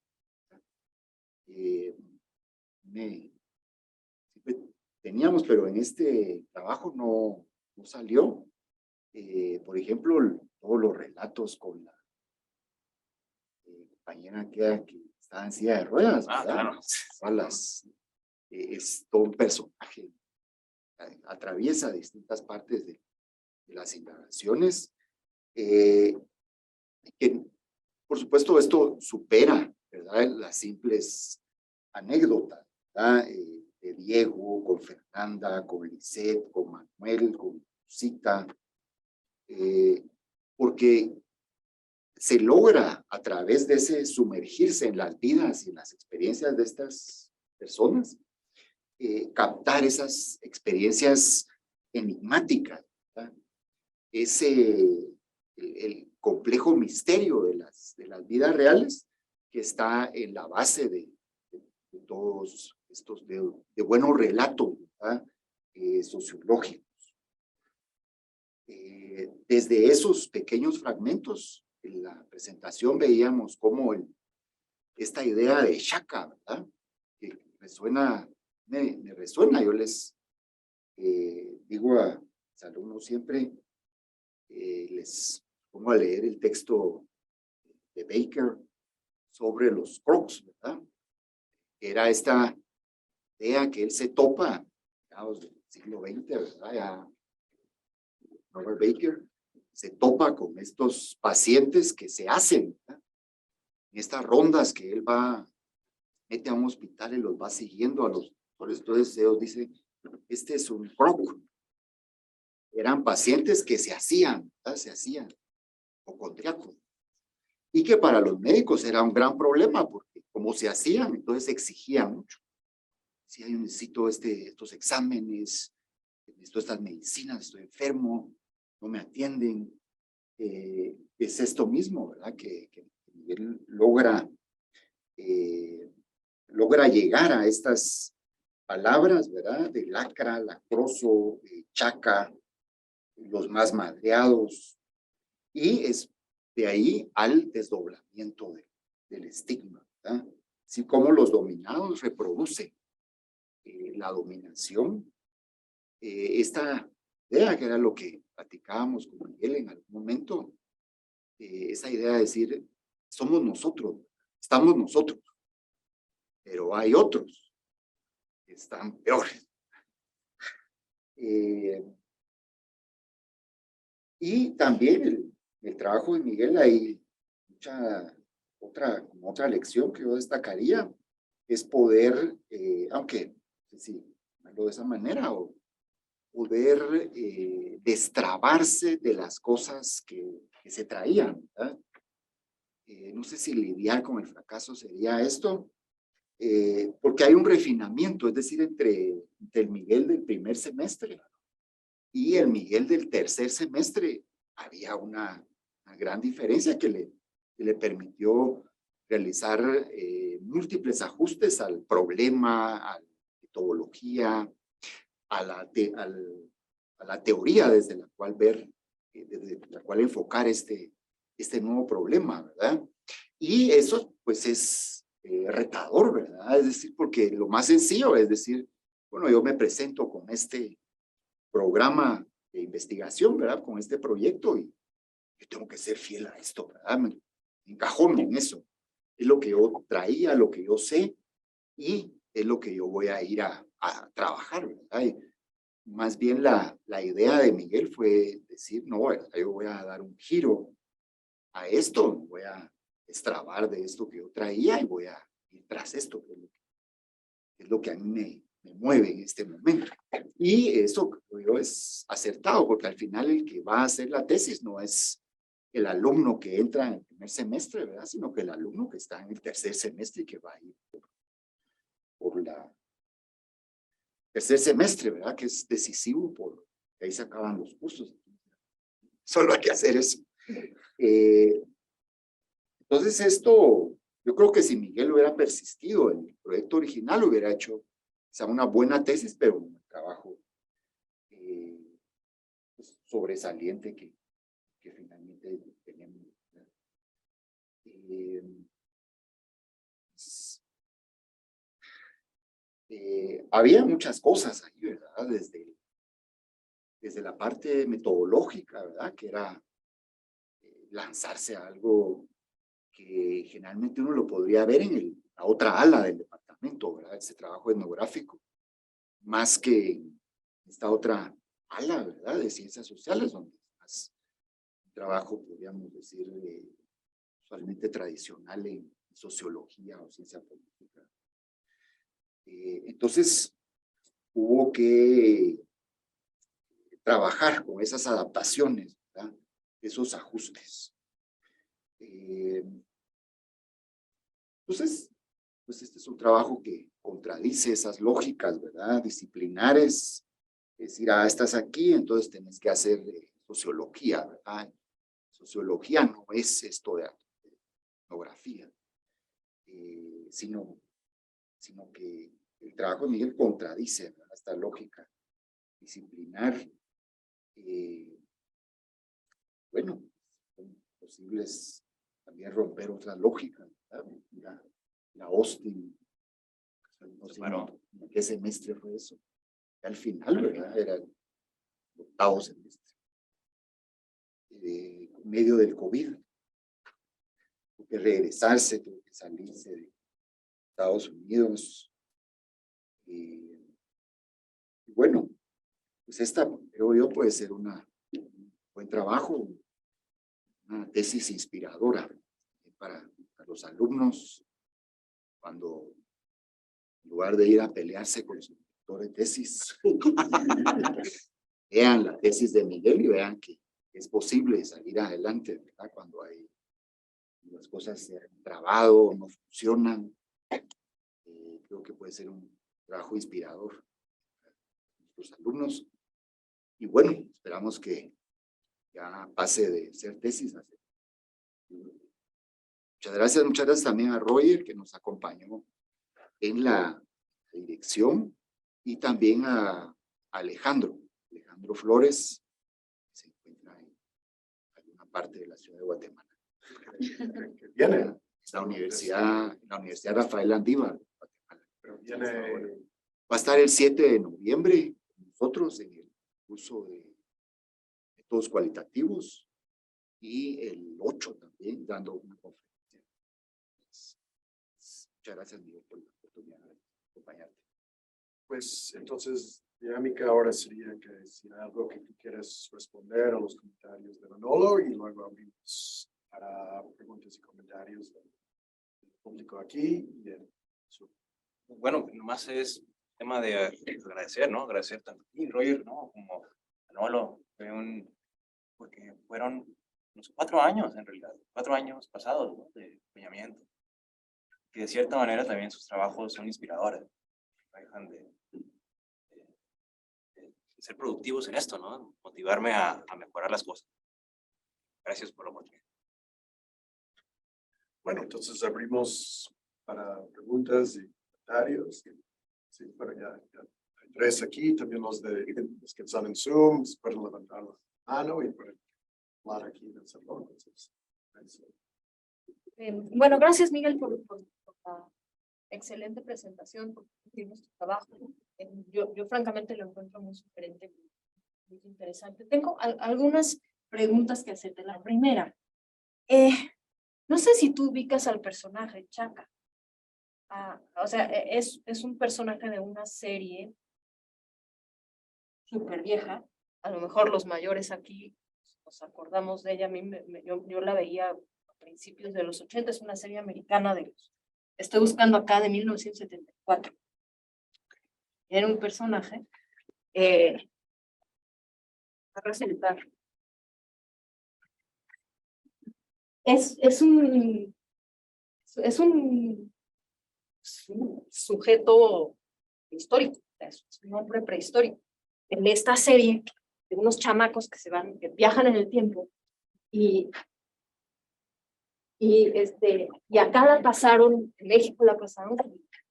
Teníamos, pero en este trabajo no salió. Por ejemplo, todos los relatos con la compañera que estaba en silla de ruedas, ¿verdad? Claro. Es todo un personaje. Atraviesa distintas partes de las indagaciones. Que, por supuesto, esto supera, ¿verdad? Las simples anécdotas, ¿verdad? De Diego, con Fernanda, con Lisette, con Manuel, con Cita, porque se logra a través de ese sumergirse en las vidas y en las experiencias de estas personas, captar esas experiencias enigmáticas, ¿verdad? El complejo misterio de las vidas reales que está en la base de todos estos, de buenos relatos, ¿verdad? Sociológicos. Desde esos pequeños fragmentos, en la presentación veíamos cómo esta idea de Shaka, ¿verdad? Que me resuena. Yo les digo a los alumnos siempre, les pongo a leer el texto de Baker sobre los crocs, ¿verdad? Era esta idea que él se topa, digamos, del siglo XX, ¿verdad? Ya Robert Baker se topa con estos pacientes que se hacen, ¿verdad? En estas rondas que él mete a un hospital y los va siguiendo a los doctores. Entonces ellos dicen, este es un croc. Eran pacientes que se hacían, ¿verdad? Se hacían hipocondríacos. Y que para los médicos era un gran problema, porque como se hacían, entonces exigían mucho. Si yo necesito estos exámenes, necesito estas medicinas, estoy enfermo, no me atienden. Es esto mismo, ¿verdad? Que él logra llegar a estas palabras, ¿verdad? De lacra, lacroso, chaca, los más madreados. Y es de ahí al desdoblamiento del estigma, ¿verdad? Así como los dominados reproducen la dominación. Esta idea que era lo que platicábamos con Miguel en algún momento, esa idea de decir, somos nosotros, estamos nosotros, pero hay otros que están peores. Y también el trabajo de Miguel, hay otra lección que yo destacaría, es poder, aunque sí, verlo de esa manera, o poder destrabarse de las cosas que se traían, ¿verdad? no sé si lidiar con el fracaso sería esto, porque hay un refinamiento, es decir, entre el Miguel del primer semestre y el Miguel del tercer semestre, había una gran diferencia que le permitió realizar múltiples ajustes al problema, a la metodología, a la teoría desde la cual desde la cual enfocar este nuevo problema, ¿verdad? Y eso pues es retador, ¿verdad? Es decir, porque lo más sencillo es decir, bueno, yo me presento con este programa de investigación, ¿verdad? Con este proyecto y yo tengo que ser fiel a esto, ¿verdad? Me encajono en eso. Es lo que yo traía, lo que yo sé y es lo que yo voy a ir a trabajar, ¿verdad? Y más bien la idea de Miguel fue decir, no, ¿verdad? Yo voy a dar un giro a esto, voy a extrabar de esto que yo traía y voy a ir tras esto, que es lo que a mí me mueve en este momento. Y eso creo yo es acertado, porque al final el que va a hacer la tesis no es el alumno que entra en el primer semestre, ¿verdad? Sino que el alumno que está en el tercer semestre y que va a ir por la tercer semestre, ¿verdad? Que es decisivo, porque ahí se acaban los cursos. Solo hay que hacer eso. Entonces esto, yo creo que si Miguel hubiera persistido en el proyecto original, hubiera hecho quizá una buena tesis, pero un trabajo pues, sobresaliente que finalmente tenemos. Había muchas cosas ahí, ¿verdad? Desde la parte metodológica, ¿verdad? Que era lanzarse a algo que generalmente uno lo podría ver en la otra ala del departamento, ¿verdad? Ese trabajo etnográfico, más que en esta otra ala, ¿verdad? De ciencias sociales, donde es más un trabajo, podríamos decir, usualmente tradicional en sociología o ciencia política. Entonces, hubo que trabajar con esas adaptaciones, ¿verdad? Esos ajustes. Entonces, pues este es un trabajo que contradice esas lógicas, ¿verdad? Disciplinares. Es decir, estás aquí, entonces tenés que hacer sociología, ¿verdad? Sociología no es esto de etnografía, sino que el trabajo de Miguel contradice, ¿verdad? Esta lógica disciplinar. Bueno, son posibles también romper otras lógicas, ¿verdad? La Austin, no sé en qué semestre fue eso. Al final, ¿verdad? Era el octavo semestre. En medio del COVID. Tuvo que regresarse, tuvo que salirse de Estados Unidos. Y bueno, pues esta, creo yo, puede ser un buen trabajo, una tesis inspiradora para los alumnos, cuando en lugar de ir a pelearse con su director de tesis, vean la tesis de Miguel y vean que es posible salir adelante, ¿verdad? Cuando hay las cosas se han trabado, no funcionan. Creo que puede ser un trabajo inspirador para nuestros alumnos. Y bueno, esperamos que ya pase de ser tesis a ser. Muchas gracias también a Roger, que nos acompañó en la dirección, y también a Alejandro Flores, que se encuentra en alguna parte de la ciudad de Guatemala. Viene. La Universidad Rafael Landívar, Guatemala. Pero viene. Va a estar el 7 de noviembre con nosotros en el curso de métodos cualitativos, y el 8 también dando una conferencia. Muchas gracias, Miguel, por la oportunidad de acompañarte. Pues entonces, dinámica ahora sería que decir algo que tú quieras responder a los comentarios de Manolo, y luego abrimos para preguntas y comentarios del público aquí y del sur. Bueno, nomás es tema de agradecer, ¿no? Agradecer tanto a ti, Roger, ¿no? Como a Manolo. Porque fueron unos 4 años en realidad, 4 años pasados, ¿no? De empeñamiento. Que de cierta manera también sus trabajos son inspiradores. No dejan de ser productivos en esto, ¿no? Motivarme a mejorar las cosas. Gracias por la oportunidad. Bueno, entonces abrimos para preguntas y comentarios. Sí, bueno, ya hay 3 aquí, también los que están en Zoom, pueden levantar la mano y pueden hablar aquí en el salón. Entonces, Bueno, gracias Miguel por la excelente presentación, por nuestro trabajo. Yo francamente lo encuentro muy sugerente, muy interesante. Tengo algunas preguntas que hacerte. La primera, no sé si tú ubicas al personaje Chaka. O sea, es un personaje de una serie súper vieja. A lo mejor los mayores aquí nos acordamos de ella. A mí yo la veía a principios de los 80, es una serie americana estoy buscando acá, de 1974. Era un personaje a resaltar. Es un sujeto histórico, es un hombre prehistórico. En esta serie de unos chamacos que viajan en el tiempo y acá la pasaron, en México la pasaron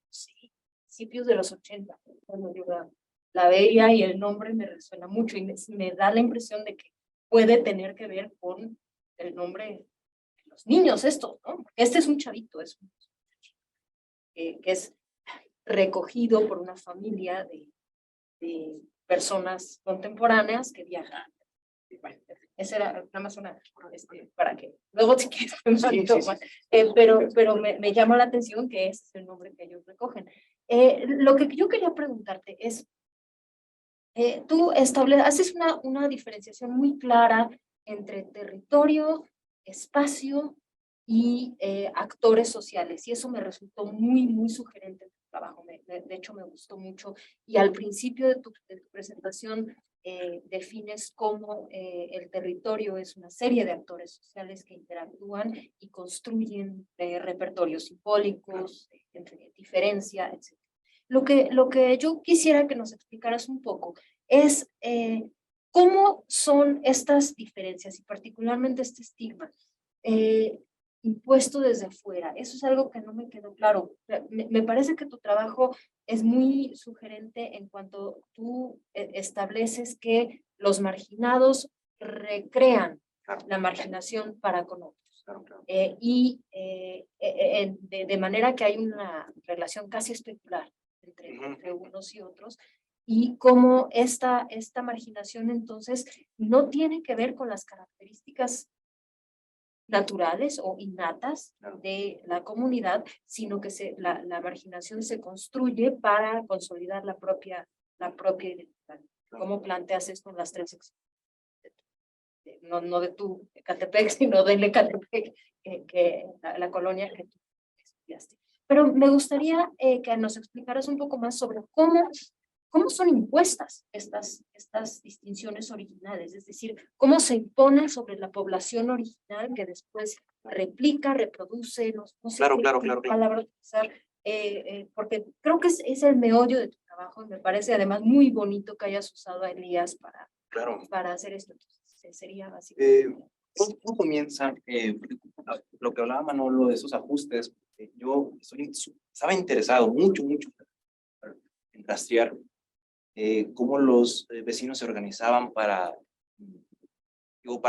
sí, principios de los 80, cuando yo la veía, y el nombre me resuena mucho y me da la impresión de que puede tener que ver con el nombre de los niños estos, ¿no? Este es un chavito, que es recogido por una familia de personas contemporáneas que viajan. Bueno, esa era nada más para que luego te quieres pero me llama la atención que ese es el nombre que ellos recogen. Lo que yo quería preguntarte es, tú haces una diferenciación muy clara entre territorio, espacio y actores sociales, y eso me resultó muy sugerente en tu trabajo. De hecho, me gustó mucho, y al principio de tu presentación defines cómo el territorio es una serie de actores sociales que interactúan y construyen repertorios simbólicos, entre diferencia, etc. Lo que yo quisiera que nos explicaras un poco es cómo son estas diferencias y particularmente este estigma impuesto desde fuera. Eso es algo que no me quedó claro. Me parece que tu trabajo es muy sugerente en cuanto tú estableces que los marginados recrean la marginación para con otros. De manera que hay una relación casi especular entre unos y otros, y cómo esta marginación entonces no tiene que ver con las características naturales o innatas de la comunidad, sino que la marginación se construye para consolidar la propia identidad. ¿Cómo planteas esto en las 3 secciones? No de tu Ecatepec, sino del Ecatepec, la colonia que tú estudiaste. Pero me gustaría que nos explicaras un poco más sobre cómo son impuestas estas distinciones originales, es decir, cómo se imponen sobre la población original que después replica, reproduce, no sé qué palabra utilizar, porque creo que es el meollo de tu trabajo, y me parece además muy bonito que hayas usado a Elías para hacer esto. Entonces, sería básicamente. ¿Cómo comienza? Lo que hablaba Manolo de esos ajustes, yo estaba interesado mucho en rastrear cómo los vecinos se organizaban para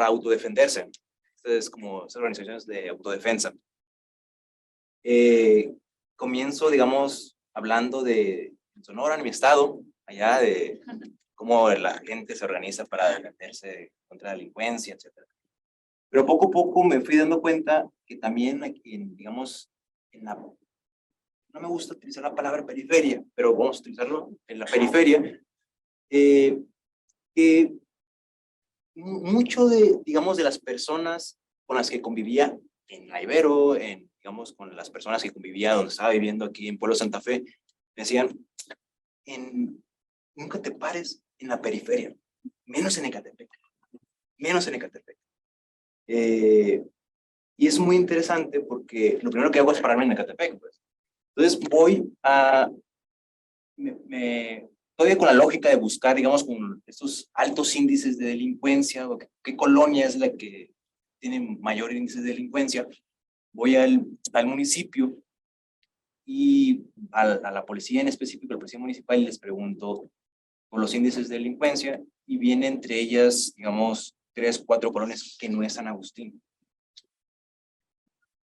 autodefenderse. Entonces, como esas organizaciones de autodefensa. Comienzo, digamos, hablando de Sonora, en mi estado, allá de cómo la gente se organiza para defenderse contra la delincuencia, etc. Pero poco a poco me fui dando cuenta que también, digamos, no me gusta utilizar la palabra periferia, pero vamos a utilizarlo en la periferia, que mucho digamos, de las personas con las que convivía en la Ibero, digamos, con las personas que convivía donde estaba viviendo aquí en Pueblo Santa Fe, me decían, nunca te pares en la periferia, menos en Ecatepec. Y es muy interesante porque lo primero que hago es pararme en Ecatepec, pues. Entonces voy a, todavía con la lógica de buscar, digamos, con estos altos índices de delincuencia, o qué colonia es la que tiene mayor índice de delincuencia, voy al municipio y a la policía en específico, a la policía municipal, y les pregunto por los índices de delincuencia, y viene entre ellas, digamos, 3, 4 colonias que no es San Agustín.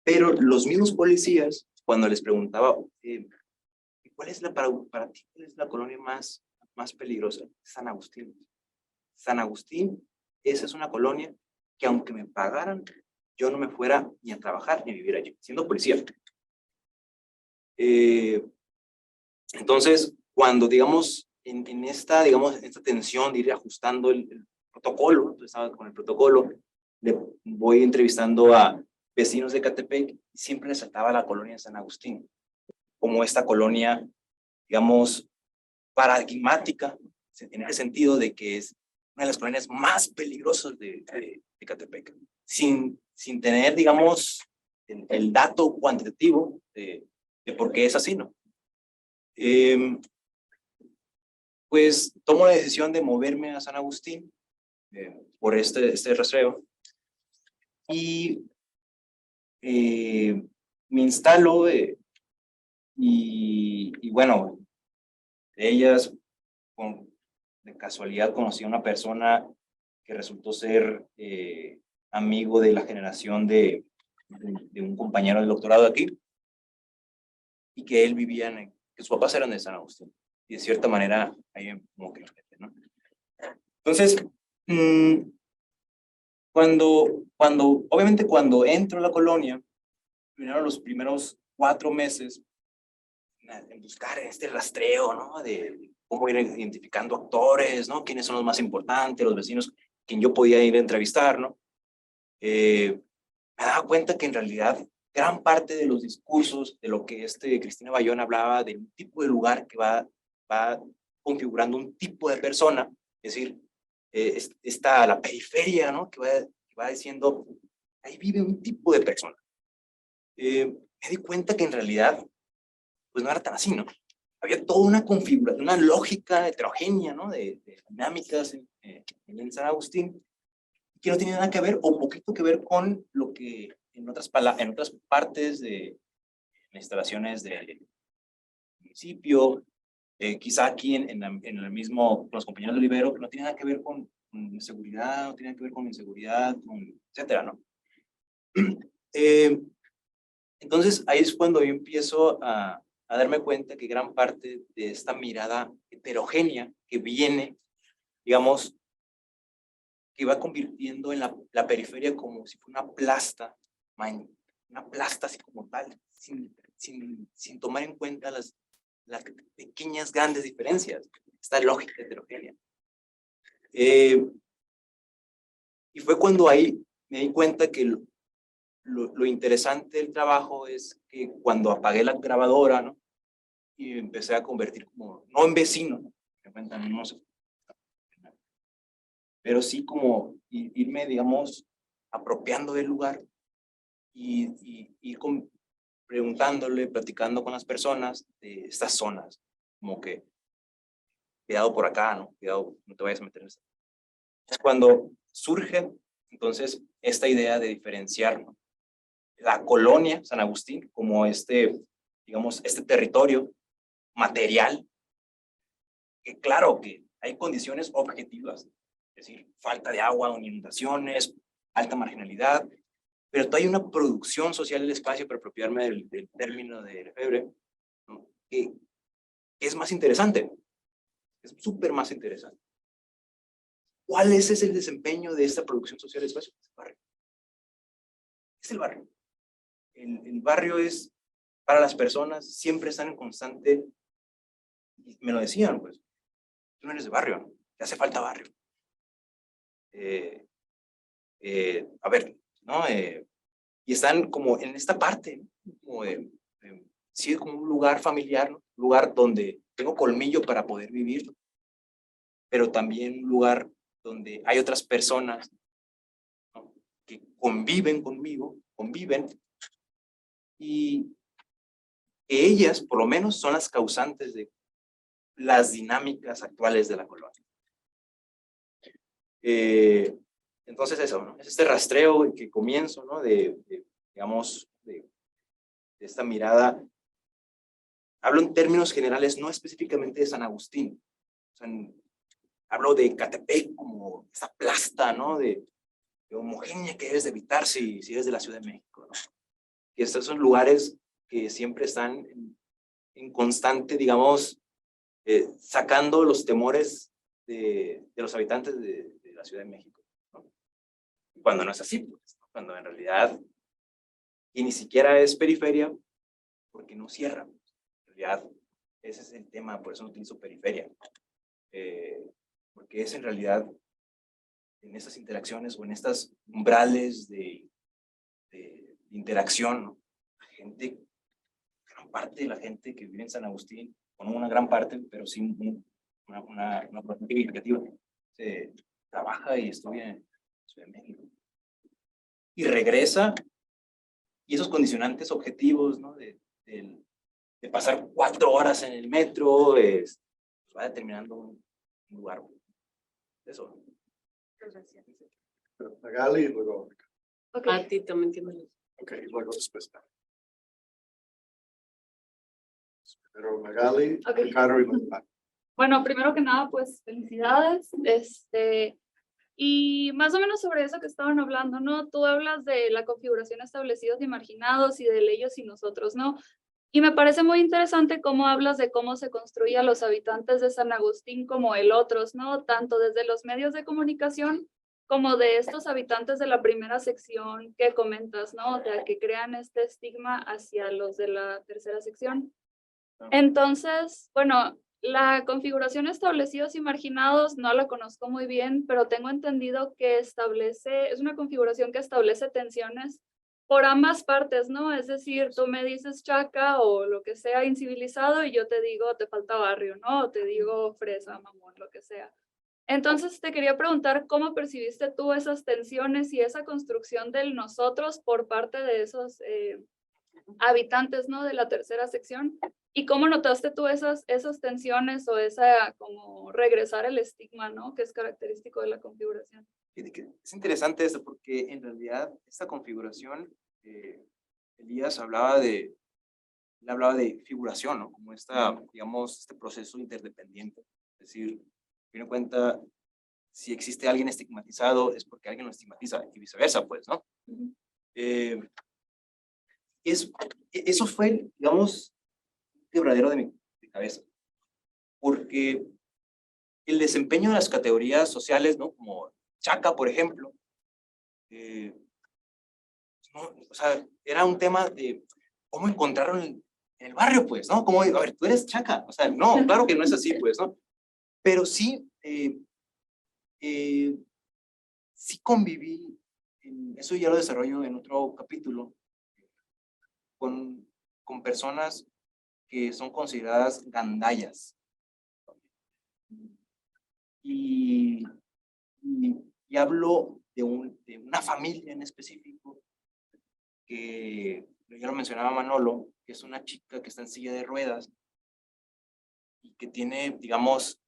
Pero los mismos policías, cuando les preguntaba, ¿cuál es para ti, cuál es la colonia más peligrosa? San Agustín. San Agustín, esa es una colonia que aunque me pagaran, yo no me fuera ni a trabajar ni a vivir allí, siendo policía. Entonces, cuando, digamos, en esta tensión de ir ajustando el protocolo, entonces estaba con el protocolo, le voy entrevistando a vecinos de Ecatepec y siempre resaltaba la colonia de San Agustín como esta colonia, digamos, paradigmática, en el sentido de que es una de las colonias más peligrosas de Ecatepec, sin tener, digamos, el dato cuantitativo de por qué es así, ¿no? Pues tomo la decisión de moverme a San Agustín por este rastreo y me instalo y bueno, de ellas, de casualidad conocí a una persona que resultó ser amigo de la generación de un compañero del doctorado de aquí, y que él vivía que sus papás eran de San Agustín, y de cierta manera ahí como que, ¿no? Entonces, obviamente cuando entro a la colonia, primero los primeros 4 meses, en buscar este rastreo, ¿no? De cómo ir identificando actores, ¿no? Quiénes son los más importantes, los vecinos, quien yo podía ir a entrevistar, ¿no? Me daba cuenta que en realidad gran parte de los discursos de lo que Cristina Bayón hablaba de un tipo de lugar que va configurando un tipo de persona, es decir, está la periferia, ¿no? Que va diciendo, ahí vive un tipo de persona. Me di cuenta que en realidad, pues no era tan así, ¿no? Había toda una configuración, una lógica heterogénea, ¿no? De dinámicas en San Agustín, que no tenía nada que ver, o poquito que ver, con lo que en otras partes de instalaciones del municipio, quizá aquí en el mismo, con los compañeros de Libero, que no tiene nada que ver con seguridad, no tiene que ver con inseguridad, etcétera, ¿no? Entonces, ahí es cuando yo empiezo a darme cuenta que gran parte de esta mirada heterogénea que viene, digamos, que va convirtiendo en la periferia como si fuera una plasta así como tal, sin tomar en cuenta las pequeñas, grandes diferencias, esta lógica heterogénea. Y fue cuando ahí me di cuenta que lo interesante del trabajo es que cuando apagué la grabadora, ¿no? Y empecé a convertir como, no en vecino, me cuentan, no sé, pero sí como irme, digamos, apropiando del lugar y ir preguntándole, platicando con las personas de estas zonas, como que, cuidado por acá, ¿no? Cuidado, no te vayas a meter en esto. Es cuando surge, entonces, esta idea de diferenciar, ¿no? La colonia San Agustín como digamos, este territorio material, que claro que hay condiciones objetivas, es decir, falta de agua, inundaciones, alta marginalidad, pero hay una producción social del espacio, para apropiarme del término de Lefebvre, ¿no? Que es más interesante, es súper más interesante. ¿Cuál es el desempeño de esta producción social del espacio? Es el barrio. Es el barrio. El barrio es, para las personas, siempre están en constante, me lo decían, pues, tú no eres de barrio, ¿no? Te hace falta barrio. A ver, ¿no? Y están como en esta parte, ¿no? Como sí, como un lugar familiar, ¿no? Un lugar donde tengo colmillo para poder vivir, ¿no? Pero también un lugar donde hay otras personas, ¿no? conviven conmigo, y que ellas, por lo menos, son las causantes de las dinámicas actuales de la colonia. Entonces eso, ¿no? Es este rastreo que comienzo, ¿no? Digamos, de esta mirada. Hablo en términos generales, no específicamente de San Agustín. O sea, hablo de Catepec como esa plasta, ¿no? De homogénea que debes de evitar si eres de la Ciudad de México, ¿no? Y estos son lugares que siempre están en constante, digamos, sacando los temores de los habitantes de la Ciudad de México, ¿no? Cuando no es así, pues, ¿no? Cuando en realidad, y ni siquiera es periferia, porque no cierra. En realidad, ese es el tema, por eso no utilizo periferia. Porque es en realidad en estas interacciones o en estas umbrales de interacción, ¿no? La gente, gran parte de la gente que vive en San Agustín, o no una gran parte, pero sí una parte significativa, se trabaja y estudia en Ciudad de México. Y regresa, y esos condicionantes objetivos, ¿no? De pasar 4 horas en el metro, pues va determinando un lugar. Eso. Gracias. Magali y luego. Okay. A ti también tienes. Ok, y luego después. Pero Magali, Ok. Ricardo y luego Pat. Bueno, primero que nada, pues felicidades. Y más o menos sobre eso que estaban hablando, ¿no? Tú hablas de la configuración establecidos y marginados y del ellos y nosotros, ¿no? Y me parece muy interesante cómo hablas de cómo se construye a los habitantes de San Agustín como el otros, ¿no? Tanto desde los medios de comunicación como de estos habitantes de la primera sección que comentas, ¿no? O sea, que crean este estigma hacia los de la tercera sección. Entonces, bueno, la configuración establecidos y marginados no la conozco muy bien, pero tengo entendido que es una configuración que establece tensiones por ambas partes, ¿no? Es decir, tú me dices chaca o lo que sea incivilizado y yo te digo te falta barrio, ¿no? O te digo fresa, mamón, lo que sea. Entonces te quería preguntar cómo percibiste tú esas tensiones y esa construcción del nosotros por parte de esos habitantes, ¿no? De la tercera sección. ¿Y cómo notaste tú esas tensiones o esa como regresar el estigma, ¿no? Que es característico de la configuración. Es interesante esto porque en realidad esta configuración, Elías hablaba de figuración, ¿no? Como digamos, este proceso interdependiente. Es decir, tiene en cuenta, si existe alguien estigmatizado es porque alguien lo estigmatiza y viceversa, pues, ¿no? Eso fue, digamos, un quebradero de mi cabeza. Porque el desempeño de las categorías sociales, ¿no? Como chaca, por ejemplo, no, o sea, era un tema de cómo encontraron en el barrio, pues, ¿no? Como, a ver, tú eres chaca. O sea, no, claro que no es así, pues, ¿no? Pero sí, sí conviví, eso ya lo desarrollo en otro capítulo, con personas que son consideradas gandayas. Y hablo de una familia en específico que ya lo mencionaba Manolo, que es una chica que está en silla de ruedas y que tiene, digamos,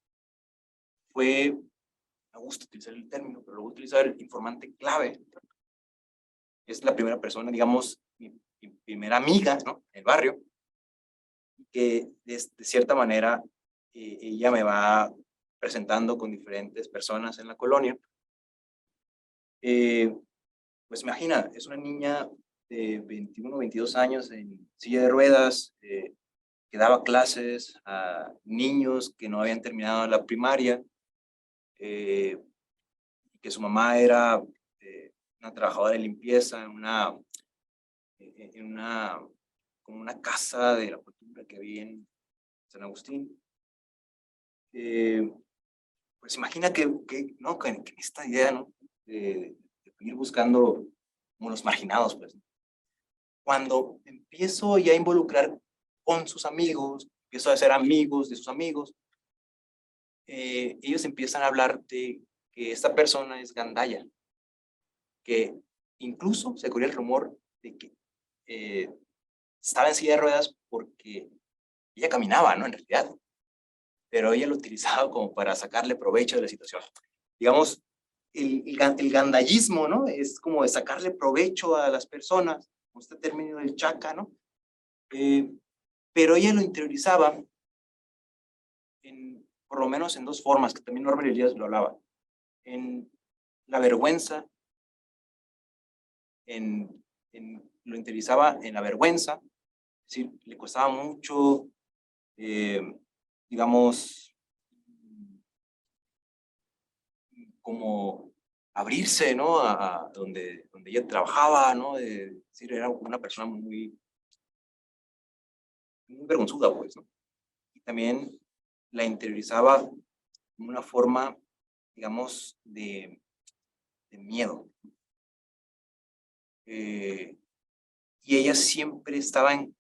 me gusta utilizar el término, pero lo voy a utilizar, informante clave. Es la primera persona, digamos, mi primera amiga, ¿no? En el barrio, que de cierta manera ella me va presentando con diferentes personas en la colonia. Pues imagina, es una niña de 21, 22 años en silla de ruedas, que daba clases a niños que no habían terminado la primaria, que su mamá era una trabajadora de limpieza como una casa de la cultura que había en San Agustín. Pues imagina ¿no? que esta idea, ¿no? de ir buscando como los marginados, pues. Cuando empiezo ya a involucrar con sus amigos, empiezo a ser amigos de sus amigos, ellos empiezan a hablar de que esta persona es gandaya, que Incluso se corría el rumor de que estaba en silla de ruedas porque ella caminaba, ¿no? En realidad. Pero ella lo utilizaba como para sacarle provecho de la situación. Digamos, el gandallismo, ¿no? Es como de sacarle provecho a las personas, como este término del chaca, ¿no? Pero ella lo interiorizaba por lo menos en dos formas, que también Norbert Elias lo hablaba. En la vergüenza, lo interiorizaba en la vergüenza, es decir, le costaba mucho, digamos, como abrirse, ¿no? A donde ella trabajaba, ¿no? Es decir, era una persona muy vergonzuda, pues, ¿no? Y también la interiorizaba en una forma, digamos, de miedo. Y ella siempre estaba en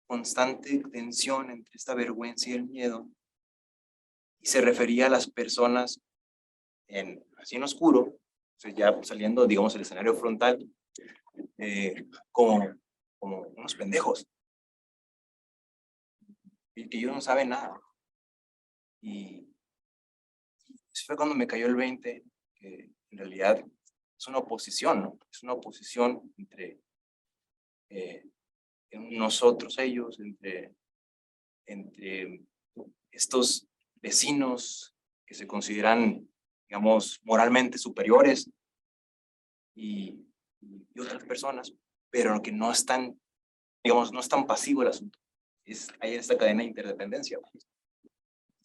constante tensión entre esta vergüenza y el miedo. Y se refería a las personas así en oscuro, o sea, ya saliendo, digamos, el escenario frontal, como unos pendejos. Y que ellos no saben nada. Y fue cuando me cayó el 20, que en realidad es una oposición, ¿no? Es una oposición entre nosotros, ellos, entre estos vecinos que se consideran, digamos, moralmente superiores y otras personas, pero que no están, digamos, no es tan pasivo el asunto. Hay esta cadena de interdependencia.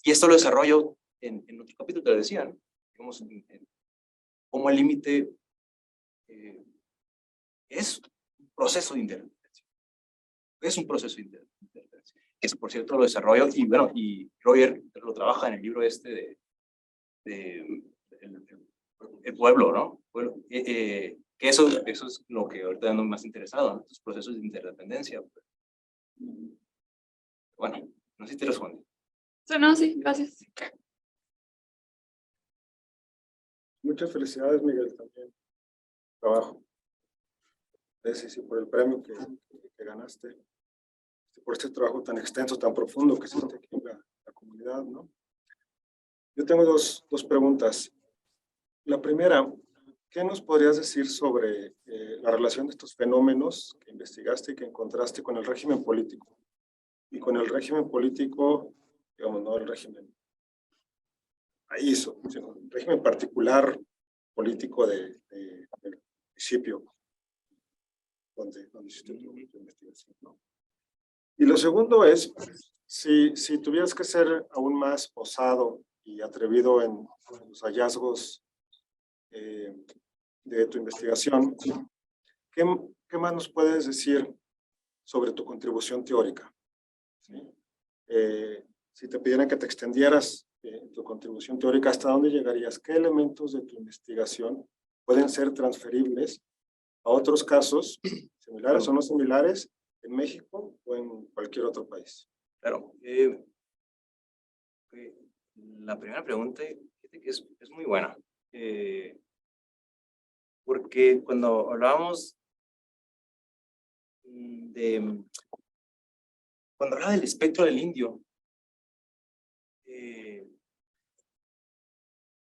Y esto lo desarrollo en otro capítulo, te lo decía, ¿no? Digamos, cómo el límite es un proceso de interdependencia. Es un proceso de interdependencia. Que por cierto lo desarrollo, y bueno, y Roger lo trabaja en el libro este el pueblo, ¿no? Que eso es lo que ahorita ando más interesado, ¿no? Estos procesos de interdependencia. Bueno, no sé si te respondo. Sí, no, sí, gracias. Muchas felicidades, Miguel, también. Trabajo. Sí, por el premio que ganaste. Por este trabajo tan extenso, tan profundo que existe aquí en la comunidad, ¿no? Yo tengo dos preguntas. La primera, ¿qué nos podrías decir sobre la relación de estos fenómenos que investigaste y que encontraste con el régimen político? Y con el régimen político, digamos, no el régimen país, sino el régimen particular político del municipio donde hiciste tu investigación, ¿no? Y lo segundo es, si tuvieras que ser aún más osado y atrevido en los hallazgos de tu investigación, ¿qué más nos puedes decir sobre tu contribución teórica? ¿Sí? Si te pidieran que te extendieras tu contribución teórica, ¿hasta dónde llegarías? ¿Qué elementos de tu investigación pueden ser transferibles a otros casos similares o no similares en México o en cualquier otro país? Claro. La primera pregunta es muy buena. Porque cuando hablábamos cuando hablaba del espectro del indio,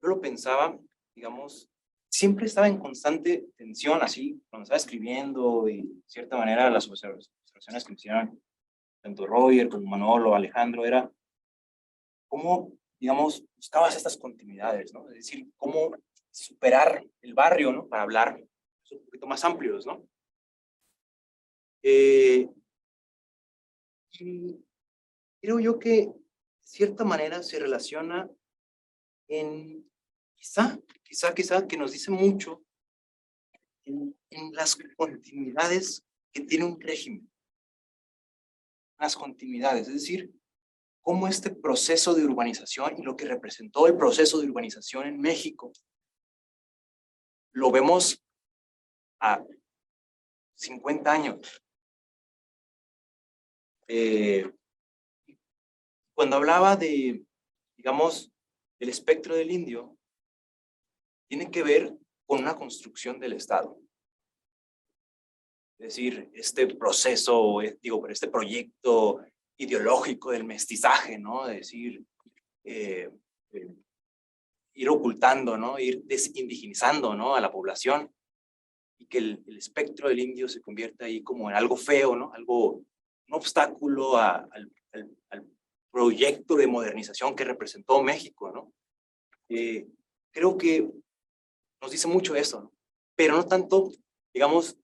yo lo pensaba, digamos, siempre estaba en constante tensión, así, cuando estaba escribiendo y de cierta manera las observaciones que me hicieron tanto Roger como Manolo, Alejandro, era cómo, digamos, buscabas estas continuidades, ¿no? Es decir, cómo superar el barrio, ¿no? Para hablar un poquito más amplios, ¿no? Y creo yo que de cierta manera se relaciona quizá que nos dice mucho en las continuidades que tiene un régimen. Las continuidades, es decir, cómo este proceso de urbanización y lo que representó el proceso de urbanización en México, lo vemos a 50 años. Cuando hablaba digamos, del espectro del indio, tiene que ver con una construcción del Estado. Es decir, este proceso, pero este proyecto ideológico del mestizaje, ¿no? Es decir, ir ocultando, ¿no? Ir desindigenizando, ¿no? A la población, y que el espectro del indio se convierta ahí como en algo feo, ¿no? Algo, un obstáculo al proyecto de modernización que representó México, ¿no? Creo que nos dice mucho eso, ¿no? Pero no tanto, digamos,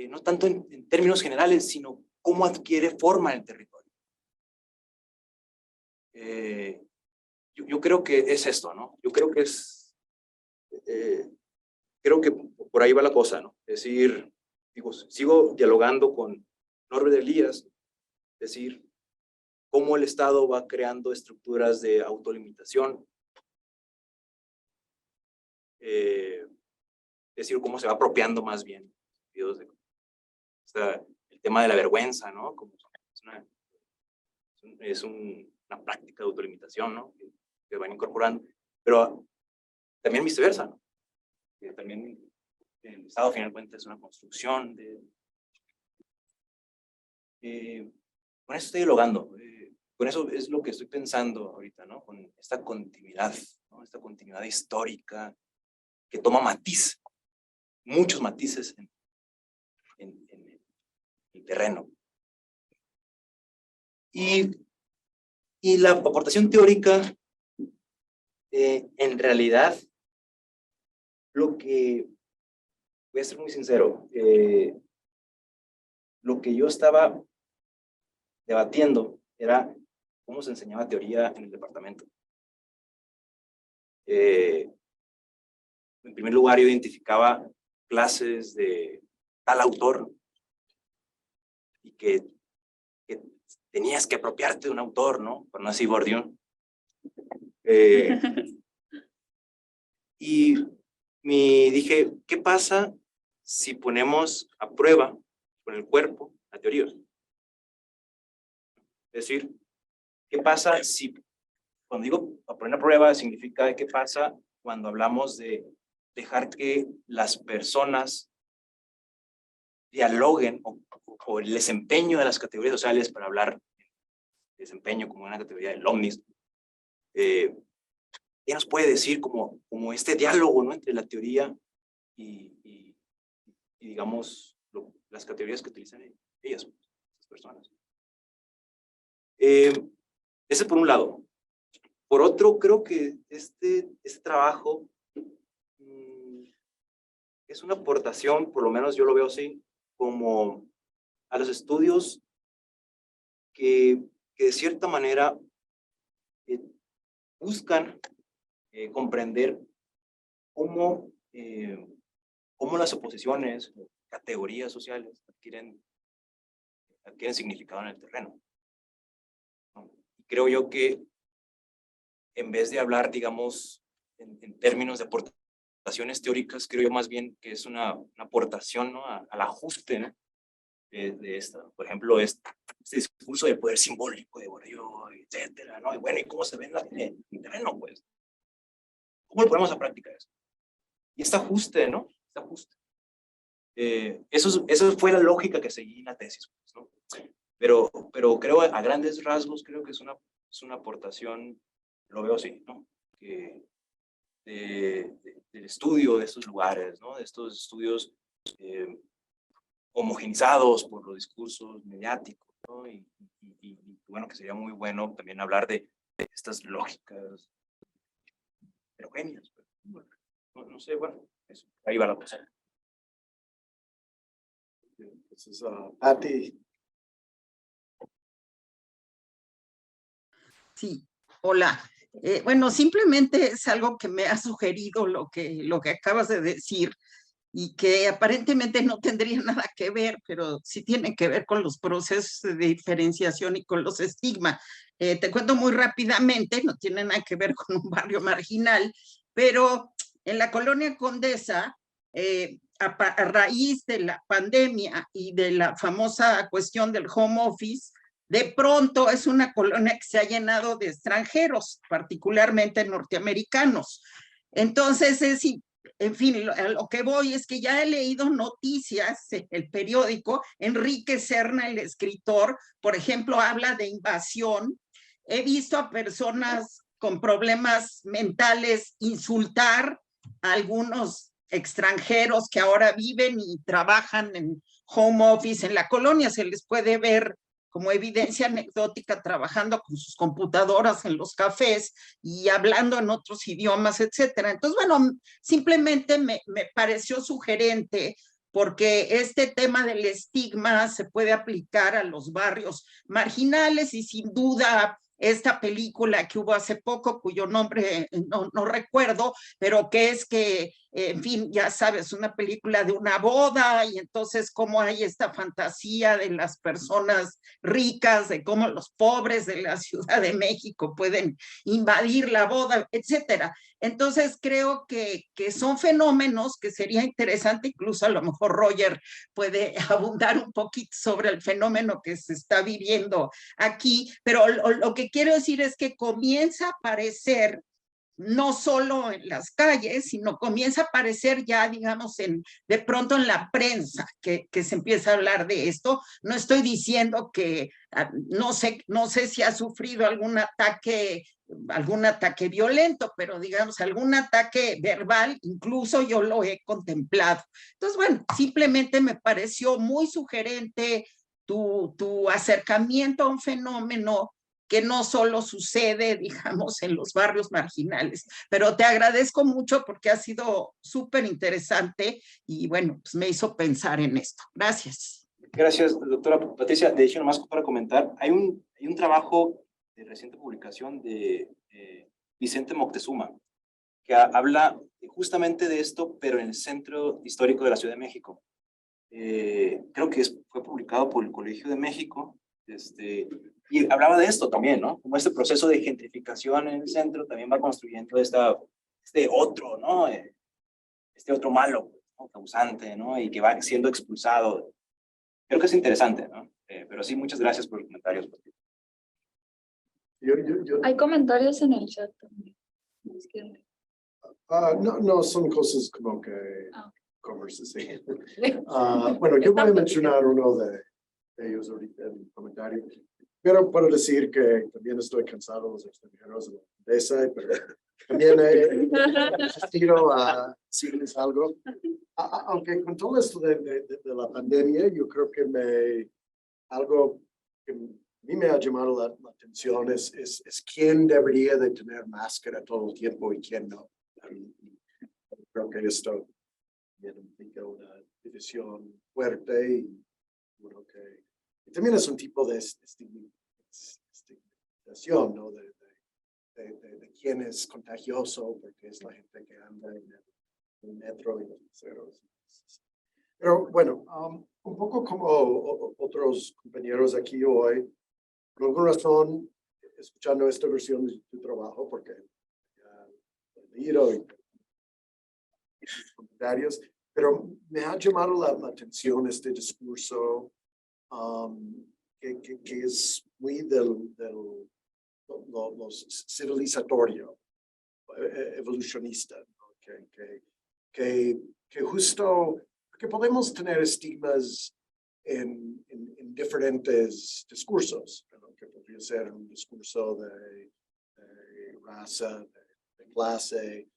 no tanto en términos generales, sino cómo adquiere forma el territorio. Yo creo que es esto, ¿no? Yo creo que creo que por ahí va la cosa, ¿no? Es decir, digo, sigo dialogando con Norbert Elías, es decir, cómo el Estado va creando estructuras de autolimitación, es decir, cómo se va apropiando más bien el tema de la vergüenza, ¿no? Como una práctica de autolimitación, ¿no? Que van incorporando, pero también viceversa, ¿no? Que también el Estado, al final de cuentas, es una construcción con eso estoy dialogando, con eso es lo que estoy pensando ahorita, ¿no? Con esta continuidad, ¿no? Esta continuidad histórica que toma matiz, muchos matices en el terreno. Y la aportación teórica, en realidad, voy a ser muy sincero, lo que yo estaba debatiendo era cómo se enseñaba teoría en el departamento. En primer lugar, yo identificaba clases de tal autor y que tenías que apropiarte de un autor, ¿no? Por no decir Bourdieu. Y dije, ¿qué pasa si ponemos a prueba con el cuerpo la teoría? Es decir, ¿qué pasa si, cuando digo a poner a prueba, significa qué pasa cuando hablamos de dejar que las personas dialoguen o el desempeño de las categorías sociales, para hablar de desempeño como una categoría del omnis? ¿Qué nos puede decir como este diálogo, ¿no? Entre la teoría y digamos, las categorías que utilizan ellas, las personas? Ese por un lado. Por otro, creo que este trabajo es una aportación, por lo menos yo lo veo así, como a los estudios que de cierta manera buscan comprender cómo las oposiciones, categorías sociales adquieren significado en el terreno, ¿no? Y creo yo que en vez de hablar, digamos, en términos de aportaciones teóricas, creo yo más bien que es una aportación, ¿no? al ajuste, ¿no? de esta, por ejemplo, este discurso del poder simbólico de Bourdieu, etcétera, ¿no? Y bueno, ¿y cómo se ve en el terreno, pues? ¿Cómo lo ponemos a práctica eso? Y este ajuste, ¿no? Este ajuste. Eso fue la lógica que seguí en la tesis, pues, ¿no? Pero creo, a grandes rasgos, creo que es una aportación, lo veo así, ¿no? Del estudio de estos lugares, ¿no? De estos estudios homogenizados por los discursos mediáticos, ¿no? Y bueno, que sería muy bueno también hablar de estas lógicas heterogéneas. No sé, bueno, eso, ahí va la cosa. Entonces, Patti. Sí, hola. Bueno, simplemente es algo que me ha sugerido lo que acabas de decir, y que aparentemente no tendría nada que ver, pero sí tiene que ver con los procesos de diferenciación y con los estigmas. Te cuento muy rápidamente, no tiene nada que ver con un barrio marginal, pero en la colonia Condesa, a raíz de la pandemia y de la famosa cuestión del home office, de pronto es una colonia que se ha llenado de extranjeros, particularmente norteamericanos. Entonces es en fin, a lo que voy es que ya he leído noticias en el periódico. Enrique Serna, el escritor, por ejemplo, habla de invasión. He visto a personas con problemas mentales insultar a algunos extranjeros que ahora viven y trabajan en home office en la colonia. Se les puede ver como evidencia anecdótica trabajando con sus computadoras en los cafés y hablando en otros idiomas, etcétera. Entonces, bueno, simplemente me pareció sugerente porque este tema del estigma se puede aplicar a los barrios marginales y sin duda esta película que hubo hace poco, cuyo nombre no recuerdo, pero que es que, en fin, ya sabes, una película de una boda y entonces cómo hay esta fantasía de las personas ricas, de cómo los pobres de la Ciudad de México pueden invadir la boda, etcétera. Entonces creo que son fenómenos que sería interesante, incluso a lo mejor Roger puede abundar un poquito sobre el fenómeno que se está viviendo aquí, pero lo que quiero decir es que comienza a aparecer no solo en las calles, sino comienza a aparecer ya, digamos, de pronto en la prensa, que se empieza a hablar de esto. No estoy diciendo que, no sé si ha sufrido algún ataque violento, pero digamos, algún ataque verbal, incluso yo lo he contemplado. Entonces, bueno, simplemente me pareció muy sugerente tu acercamiento a un fenómeno que no solo sucede, digamos, en los barrios marginales. Pero te agradezco mucho porque ha sido súper interesante y bueno, pues me hizo pensar en esto. Gracias. Gracias, doctora Patricia. De hecho, nomás para comentar, hay un trabajo de reciente publicación de Vicente Moctezuma, que habla justamente de esto, pero en el Centro Histórico de la Ciudad de México. Creo que fue publicado por el Colegio de México, y hablaba de esto también, ¿no? Como este proceso de gentrificación en el centro también va construyendo este otro, ¿no? Este otro malo, ¿no? Causante, ¿no? Y que va siendo expulsado. Creo que es interesante, ¿no? Pero sí, muchas gracias por los comentarios. Hay comentarios en el chat también. No, son cosas como que Ah, conversación. Bueno, yo voy a mencionar uno de ellos ahorita en el comentario, pero para decir que también estoy cansado de los extranjeros de la Condesa, pero también he asistido a decirles algo. Aunque con todo esto de la pandemia, yo creo que algo que a mí me ha llamado la atención es quién debería de tener máscara todo el tiempo y quién no. Creo que esto implica una división fuerte y bueno, y también es un tipo de estigmatización, ¿no? De quién es contagioso, porque es la gente que anda en el metro y los meseros. Pero bueno, un poco como otros compañeros aquí hoy, por alguna razón, escuchando esta versión de tu trabajo, porque ya he leído y comentarios, pero me ha llamado la atención este discurso que es muy los civilizatorio, evolucionista, ¿no? que justo que podemos tener estigmas en diferentes discursos, ¿no? Que podría ser un discurso de raza, de clase,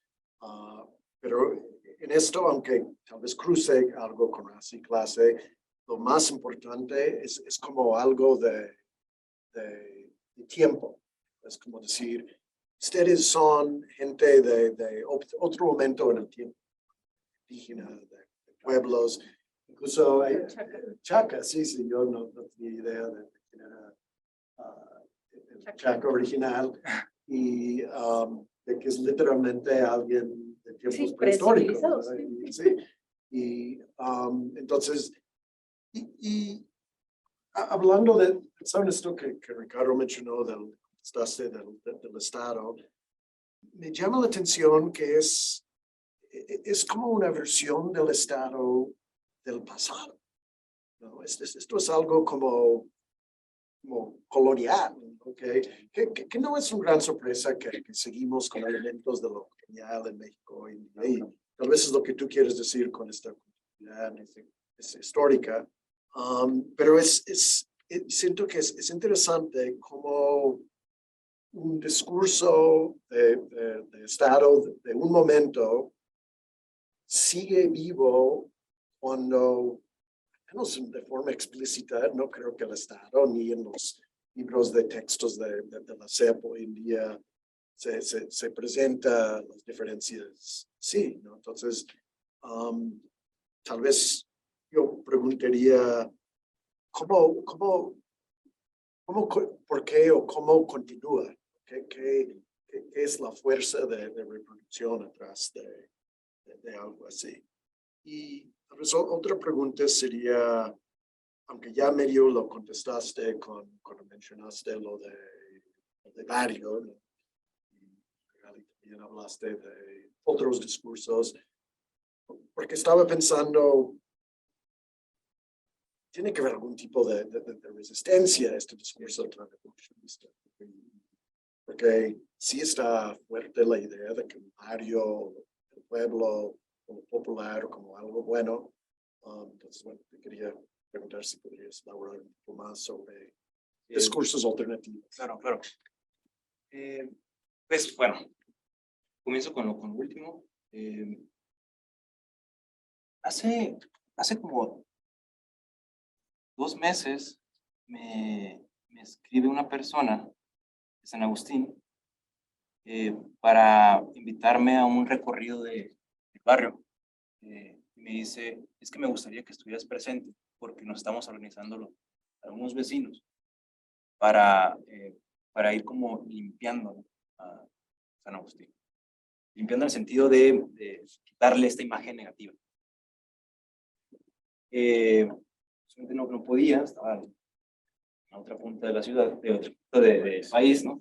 pero en esto, aunque tal vez cruce algo con raza y clase, lo más importante es como algo de tiempo. Es como decir, ustedes son gente de otro momento en el tiempo, indígena, de pueblos, incluso Chaca, sí, yo no tenía idea de quién era el Chaca original, y de que es literalmente alguien de tiempos prehistóricos. Sí. Y entonces, hablando de, ¿saben esto que Ricardo mencionó del Estado? Me llama la atención que es como una versión del Estado del pasado, ¿no? Esto es algo como colonial, ¿okay? Que no es una gran sorpresa que seguimos con elementos de lo colonial en México hoy en día. tal vez es lo que tú quieres decir con esta continuidad es histórica, pero siento que es interesante cómo un discurso de Estado de un momento sigue vivo cuando, no de forma explícita, no creo que el Estado ni en los libros de textos de la SEP hoy en día se presenta las diferencias. Sí, ¿no? Entonces, tal vez yo preguntaría, ¿por qué o cómo continúa? ¿Qué es la fuerza de reproducción atrás de algo así? Y tal vez otra pregunta sería, aunque ya medio lo contestaste cuando mencionaste lo de barrio, ¿no? Y también hablaste de otros discursos, porque estaba pensando, tiene que haber algún tipo de resistencia a este discurso transrevolucionista, porque sí está fuerte la idea de que un barrio, el pueblo, como popular, como algo bueno. Entonces, bueno, te quería preguntar si podrías elaborar un poco más sobre discursos alternativos. Claro, claro. Pues bueno, comienzo con lo último. Hace como 2 meses me escribe una persona de San Agustín para invitarme a un recorrido del barrio. Me dice, es que me gustaría que estuvieras presente porque nos estamos organizando algunos vecinos para ir como limpiando, ¿no?, a San Agustín. Limpiando en el sentido de quitarle esta imagen negativa. No podía, estaba en la otra punta de la ciudad, de otro punto del país, ¿no?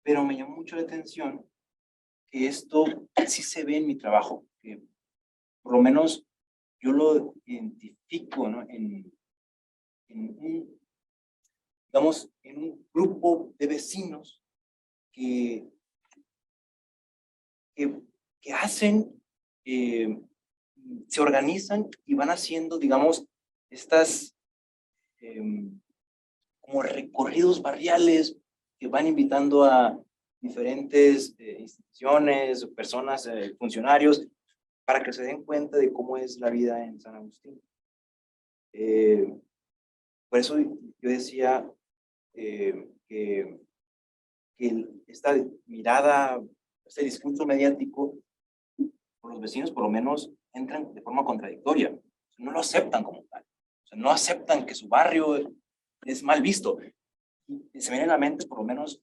Pero me llamó mucho la atención que esto sí se ve en mi trabajo, que por lo menos yo lo identifico, ¿no?, en un grupo de vecinos que hacen, se organizan y van haciendo, digamos, estas como recorridos barriales que van invitando a diferentes instituciones, personas, funcionarios, para que se den cuenta de cómo es la vida en San Agustín. Por eso yo decía que esta mirada, este discurso mediático, por los vecinos por lo menos entran de forma contradictoria. No lo aceptan como tal. O sea, no aceptan que su barrio es mal visto. Y se me viene a la mente por lo menos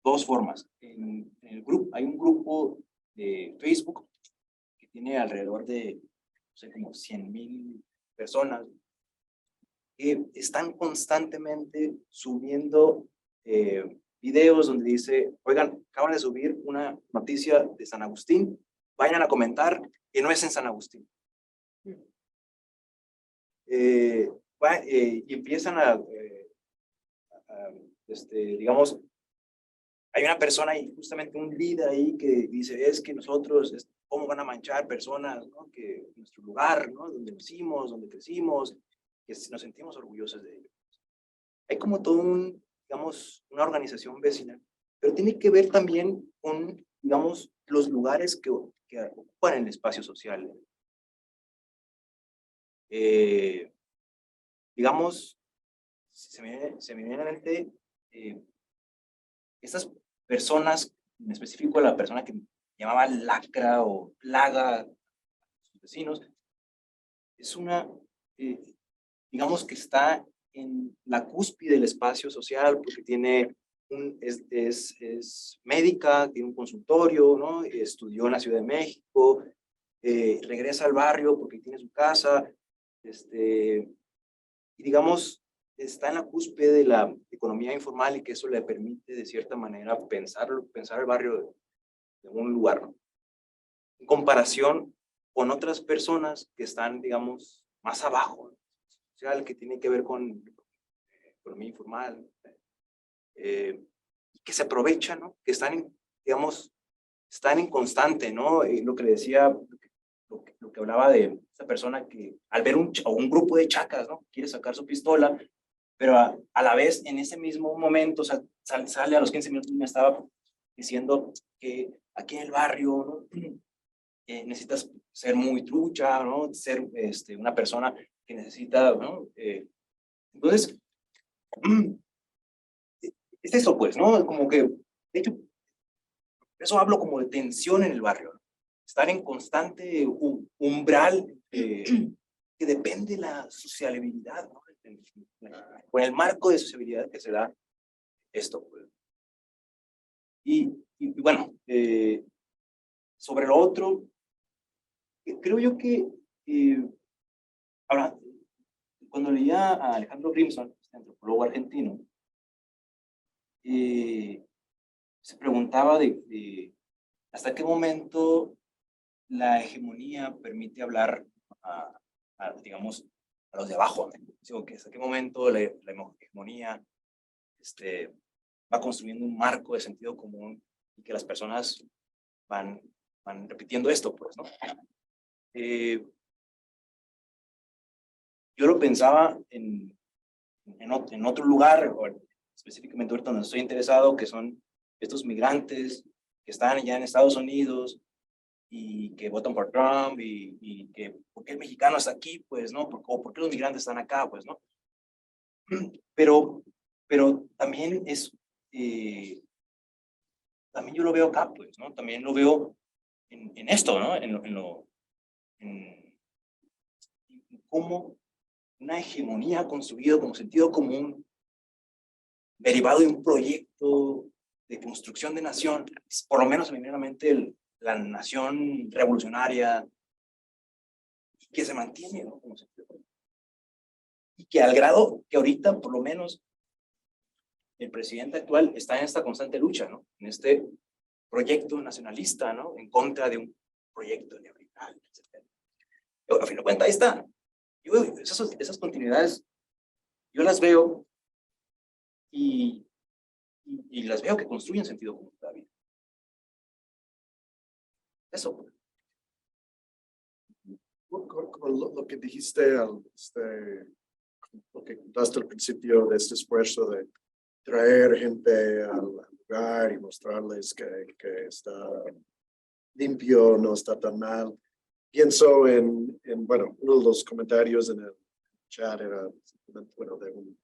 2 formas. En el grupo, hay un grupo de Facebook que tiene alrededor de, no sé, como 100,000 personas que están constantemente subiendo videos donde dice, oigan, acaban de subir una noticia de San Agustín, vayan a comentar que no es en San Agustín. Y empiezan digamos, hay una persona y justamente un líder ahí que dice, es que nosotros, ¿cómo van a manchar personas, ¿no?, que nuestro lugar, ¿no?, donde nacimos, donde crecimos, que nos sentimos orgullosos de ello? Hay como todo digamos, una organización vecinal, pero tiene que ver también con, digamos, los lugares que ocupan el espacio social. Digamos, se me viene a la mente estas personas, en específico la persona que llamaba lacra o plaga a sus vecinos, es una, digamos que está en la cúspide del espacio social porque tiene es médica, tiene un consultorio, ¿no?, estudió en la Ciudad de México, regresa al barrio porque tiene su casa, y digamos, está en la cúspide de la economía informal y que eso le permite de cierta manera pensar el barrio de un lugar, ¿no?, en comparación con otras personas que están, digamos, más abajo, ¿no?, social, que tiene que ver con economía informal, que se aprovechan, ¿no?, que están, digamos, están en constante, ¿no? Lo que le decía, lo que hablaba de esta persona que al ver un grupo de chacas, ¿no? Quiere sacar su pistola, pero a la vez en ese mismo momento, o sea, sale a los 15 minutos y me estaba diciendo que aquí en el barrio, ¿no? Necesitas ser muy trucha, ¿no? Ser una persona que necesita, ¿no? Entonces, es eso, pues, ¿no? Como que, de hecho, eso hablo como de tensión en el barrio, ¿no? Estar en constante umbral que depende de la sociabilidad, ¿no? Con el marco de sociabilidad que se da esto, pues. Y bueno, sobre lo otro, creo yo que ahora, cuando leía a Alejandro Grimson, este antropólogo argentino, se preguntaba de hasta qué momento la hegemonía permite hablar digamos, a los de abajo. Digo que hasta qué momento la hegemonía va construyendo un marco de sentido común y que las personas van repitiendo esto, pues, ¿no? Yo lo pensaba en otro lugar, o específicamente ahorita donde estoy interesado, que son estos migrantes que están ya en Estados Unidos y que votan por Trump y que, ¿por qué el mexicano está aquí? Pues, ¿no? O ¿por qué los migrantes están acá? Pues, ¿no? Pero también también yo lo veo acá, pues, ¿no? También lo veo en esto, ¿no? En cómo una hegemonía construida como sentido común, derivado de un proyecto de construcción de nación, por lo menos primeramente la nación revolucionaria, que se mantiene, ¿no? Como sentido común. Y que al grado que ahorita, por lo menos, el presidente actual está en esta constante lucha, ¿no? En este proyecto nacionalista, ¿no? En contra de un proyecto neoliberal, etc. A fin de cuentas, ahí está. Esas continuidades, yo las veo y las veo que construyen sentido común todavía. Eso. Con lo que dijiste, lo que contaste al principio de este esfuerzo de traer gente al lugar y mostrarles que está limpio, no está tan mal. Pienso bueno, uno de los comentarios en el chat era, bueno, de un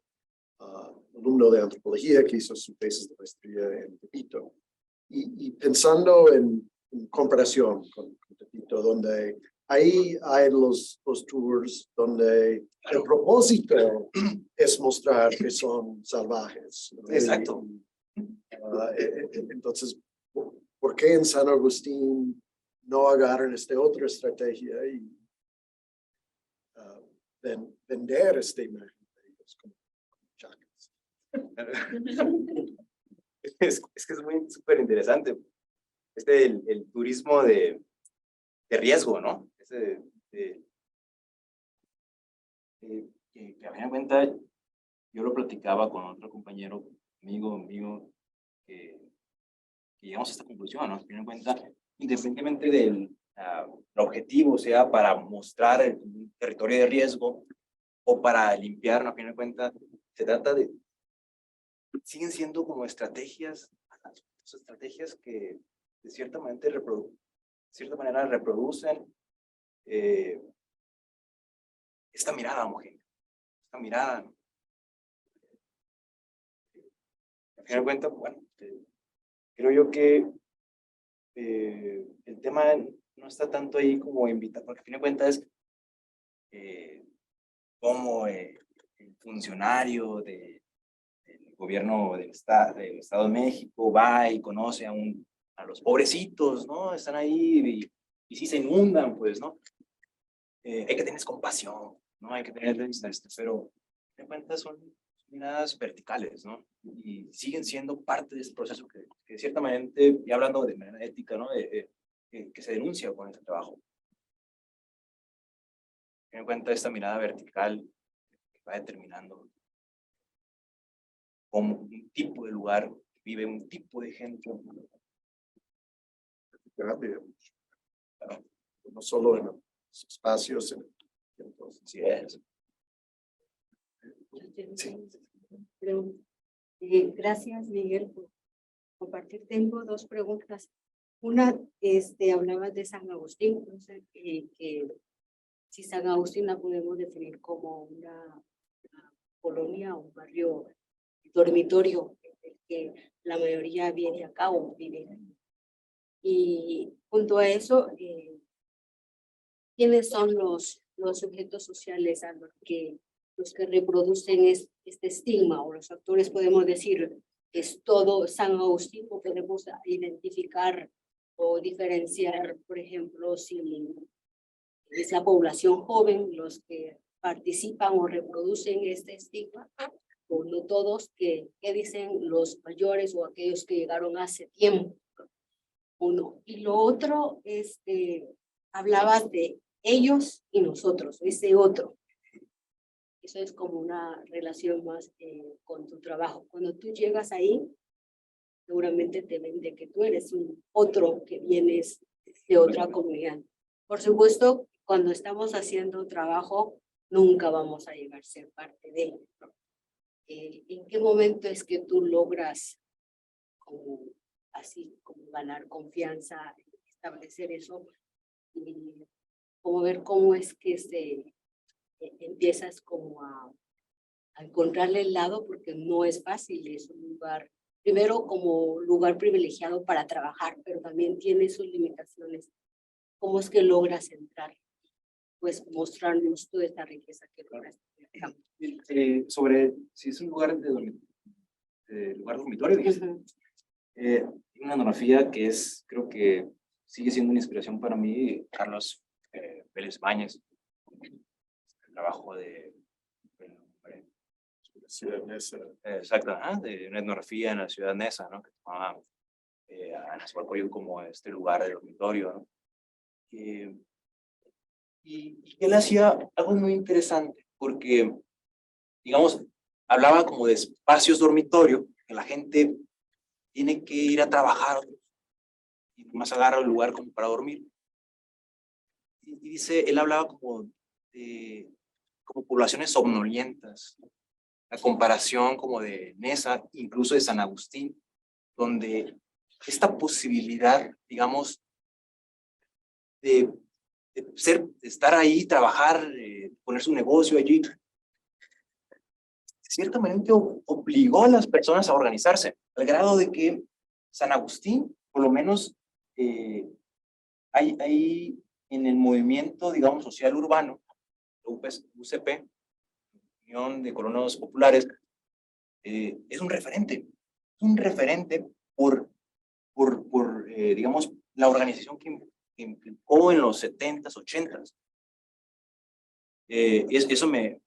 alumno de antropología que hizo su tesis de maestría en Tepito. Y pensando en comparación con Tepito, donde ahí hay los tours donde el propósito es mostrar que son salvajes, ¿no? Exacto. Entonces, ¿por qué en San Agustín no agarran esta otra estrategia y vender esta imagen de ellos como chacas? Es que es muy súper interesante. El turismo de riesgo, ¿no? Que a fin de cuentas, yo lo platicaba con otro compañero, amigo mío, que llegamos a esta conclusión, ¿no? A fin de cuentas, independientemente del objetivo, sea para mostrar un territorio de riesgo o para limpiar, a fin de cuentas, se trata de, siguen siendo como estrategias que de cierta manera reproducen esta mirada homogénea, esta mirada, ¿no? Al final de cuentas, bueno, creo yo que el tema no está tanto ahí como invitar, porque al fin de cuentas como el funcionario del gobierno del Estado de México va y conoce a los pobrecitos, ¿no? Están ahí y sí se inundan, pues, ¿no? Hay que tener compasión, ¿no? Hay que tener, pero en cuenta son miradas verticales, ¿no? Y siguen siendo parte de este proceso que de cierta manera, y hablando de manera ética, ¿no? Que se denuncia con este trabajo. Ten en cuenta esta mirada vertical que va determinando cómo un tipo de lugar vive un tipo de gente. digamos, no solo en los espacios, en el tiempo. Así es. Sí. Gracias, Miguel, por compartir. Tengo dos preguntas. Una, hablabas de San Agustín, no sé, que si San Agustín la podemos definir como una colonia o un barrio dormitorio, en el que la mayoría viene acá o vive ahí. Y junto a eso, ¿quiénes son los sujetos sociales a los que reproducen este estigma? O los actores podemos decir, es todo San Agustín, o podemos identificar o diferenciar, por ejemplo, si es la población joven los que participan o reproducen este estigma, o no todos, que dicen los mayores o aquellos que llegaron hace tiempo. Uno. Y lo otro, hablabas de ellos y nosotros, ese otro. Eso es como una relación más con tu trabajo. Cuando tú llegas ahí, seguramente te ven de que tú eres un otro que vienes de otra comunidad. Por supuesto, cuando estamos haciendo trabajo, nunca vamos a llegar a ser parte de él. ¿En qué momento es que tú logras como ganar confianza, establecer eso, y como ver cómo es que empiezas como a encontrarle el lado? Porque no es fácil, es un lugar, primero como lugar privilegiado para trabajar, pero también tiene sus limitaciones. ¿Cómo es que logras entrar? Pues mostrarnos toda esta riqueza que logras. Sobre si es un lugar lugar dormitorio, dijiste. Una etnografía que creo que sigue siendo una inspiración para mí, Carlos Vélez Báñez, el trabajo de Ciudad Neza. exacto, de una etnografía en la ciudad de Neza, ¿no? Que tomaba a Nezahualcóyotl como este lugar de dormitorio, ¿no? Y él hacía algo muy interesante, porque, digamos, hablaba como de espacios dormitorio, que la gente tiene que ir a trabajar y más agarra el lugar como para dormir. Y dice, él hablaba como de poblaciones somnolientas, la comparación como de Neza, incluso de San Agustín, donde esta posibilidad, digamos, de estar ahí, trabajar, poner su negocio allí, de cierta manera obligó a las personas a organizarse, al grado de que San Agustín, por lo menos, hay en el movimiento, digamos, social urbano, UCP, Unión de Colonos Populares, es un referente por digamos, la organización que implicó en los 70s, 80s. Eso me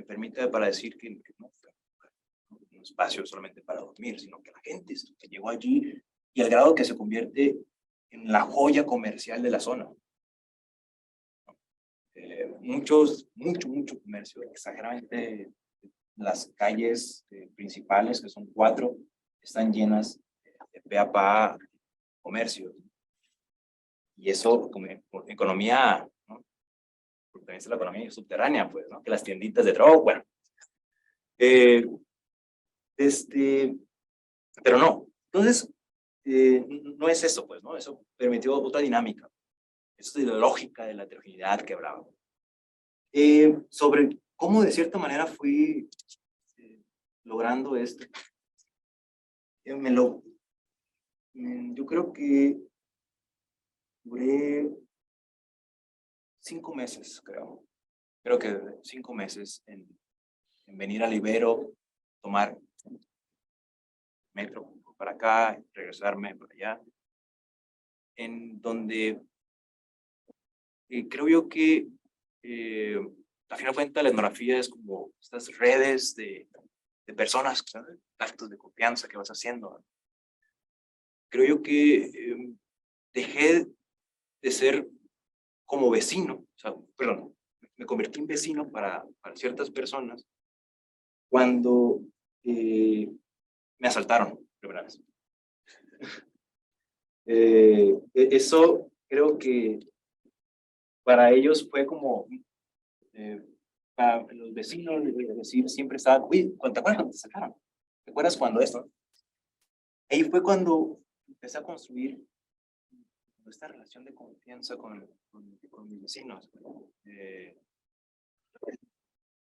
permite para decir que no fue un espacio solamente para dormir, sino que la gente que llegó allí, y al grado que se convierte en la joya comercial de la zona. Mucho comercio, exageradamente. Las calles principales, que son 4, están llenas de pe a pa comercios. Y eso, como economía, ¿no? Porque también es la economía subterránea, pues, ¿no? Que las tienditas de trabajo, bueno. Pero no. Entonces, no es eso, pues, ¿no? Eso permitió otra dinámica. Eso es la lógica de la heterogeneidad que hablaba. Sobre cómo de cierta manera fui logrando esto. Yo creo que duré 5 meses, creo. Creo que 5 meses en venir a Ibero, tomar metro para acá, regresarme para allá, en donde creo yo que a final de cuentas la etnografía es como estas redes de personas, ¿sabes? Actos de confianza que vas haciendo. Creo yo que dejé de ser como vecino, o sea, perdón, me convertí en vecino para ciertas personas cuando me asaltaron primera vez. Eso creo que para ellos fue como, para los vecinos, decir, siempre estaban, uy, ¿te acuerdas cuando te sacaron? ¿Te acuerdas cuando esto? Ahí fue cuando empecé a construir esta relación de confianza con mis vecinos.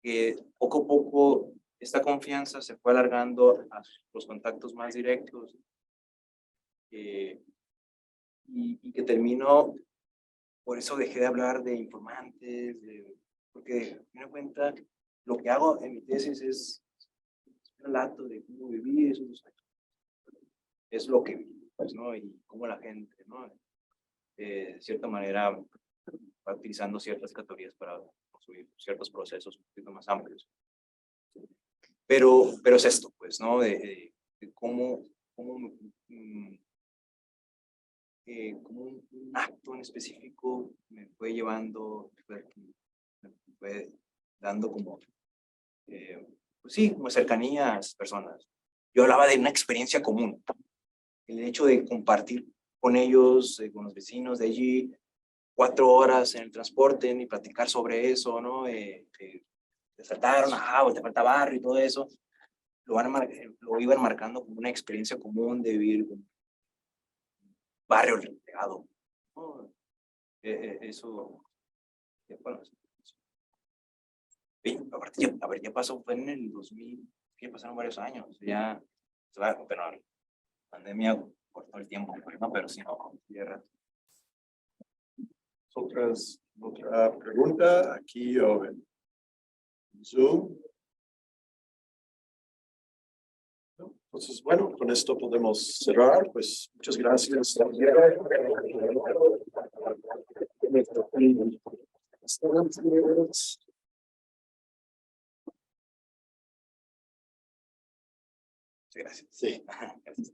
Que poco a poco esta confianza se fue alargando a los contactos más directos y que terminó, por eso dejé de hablar de informantes, porque me doy cuenta, lo que hago en mi tesis es un relato de cómo viví esos 2 años. Es lo que viví, pues, ¿no? Y cómo la gente, ¿no? De cierta manera, va utilizando ciertas categorías para construir ciertos procesos un poquito más amplios. Pero es esto, pues, ¿no? De cómo como un acto en específico me fue llevando, me fue dando como, pues sí, como cercanía a las personas. Yo hablaba de una experiencia común, el hecho de compartir con ellos, con los vecinos de allí, 4 horas en el transporte y platicar sobre eso, ¿no? Te faltaron, o te falta barrio y todo eso, lo iban marcando como una experiencia común de vivir un barrio relegado, ¿no? Eso, bueno, aparte, a ver, ya pasó, fue en el 2000, ya pasaron varios años, ya, pero la pandemia cortó el tiempo, ¿no? Pero sí, no, ya. Otra pregunta aquí o en Zoom. ¿No? Entonces, bueno, con esto podemos cerrar. Pues muchas gracias. Sí, gracias. Sí. Gracias.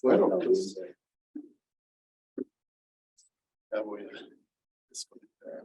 Bueno, pues ya voy a desconectar.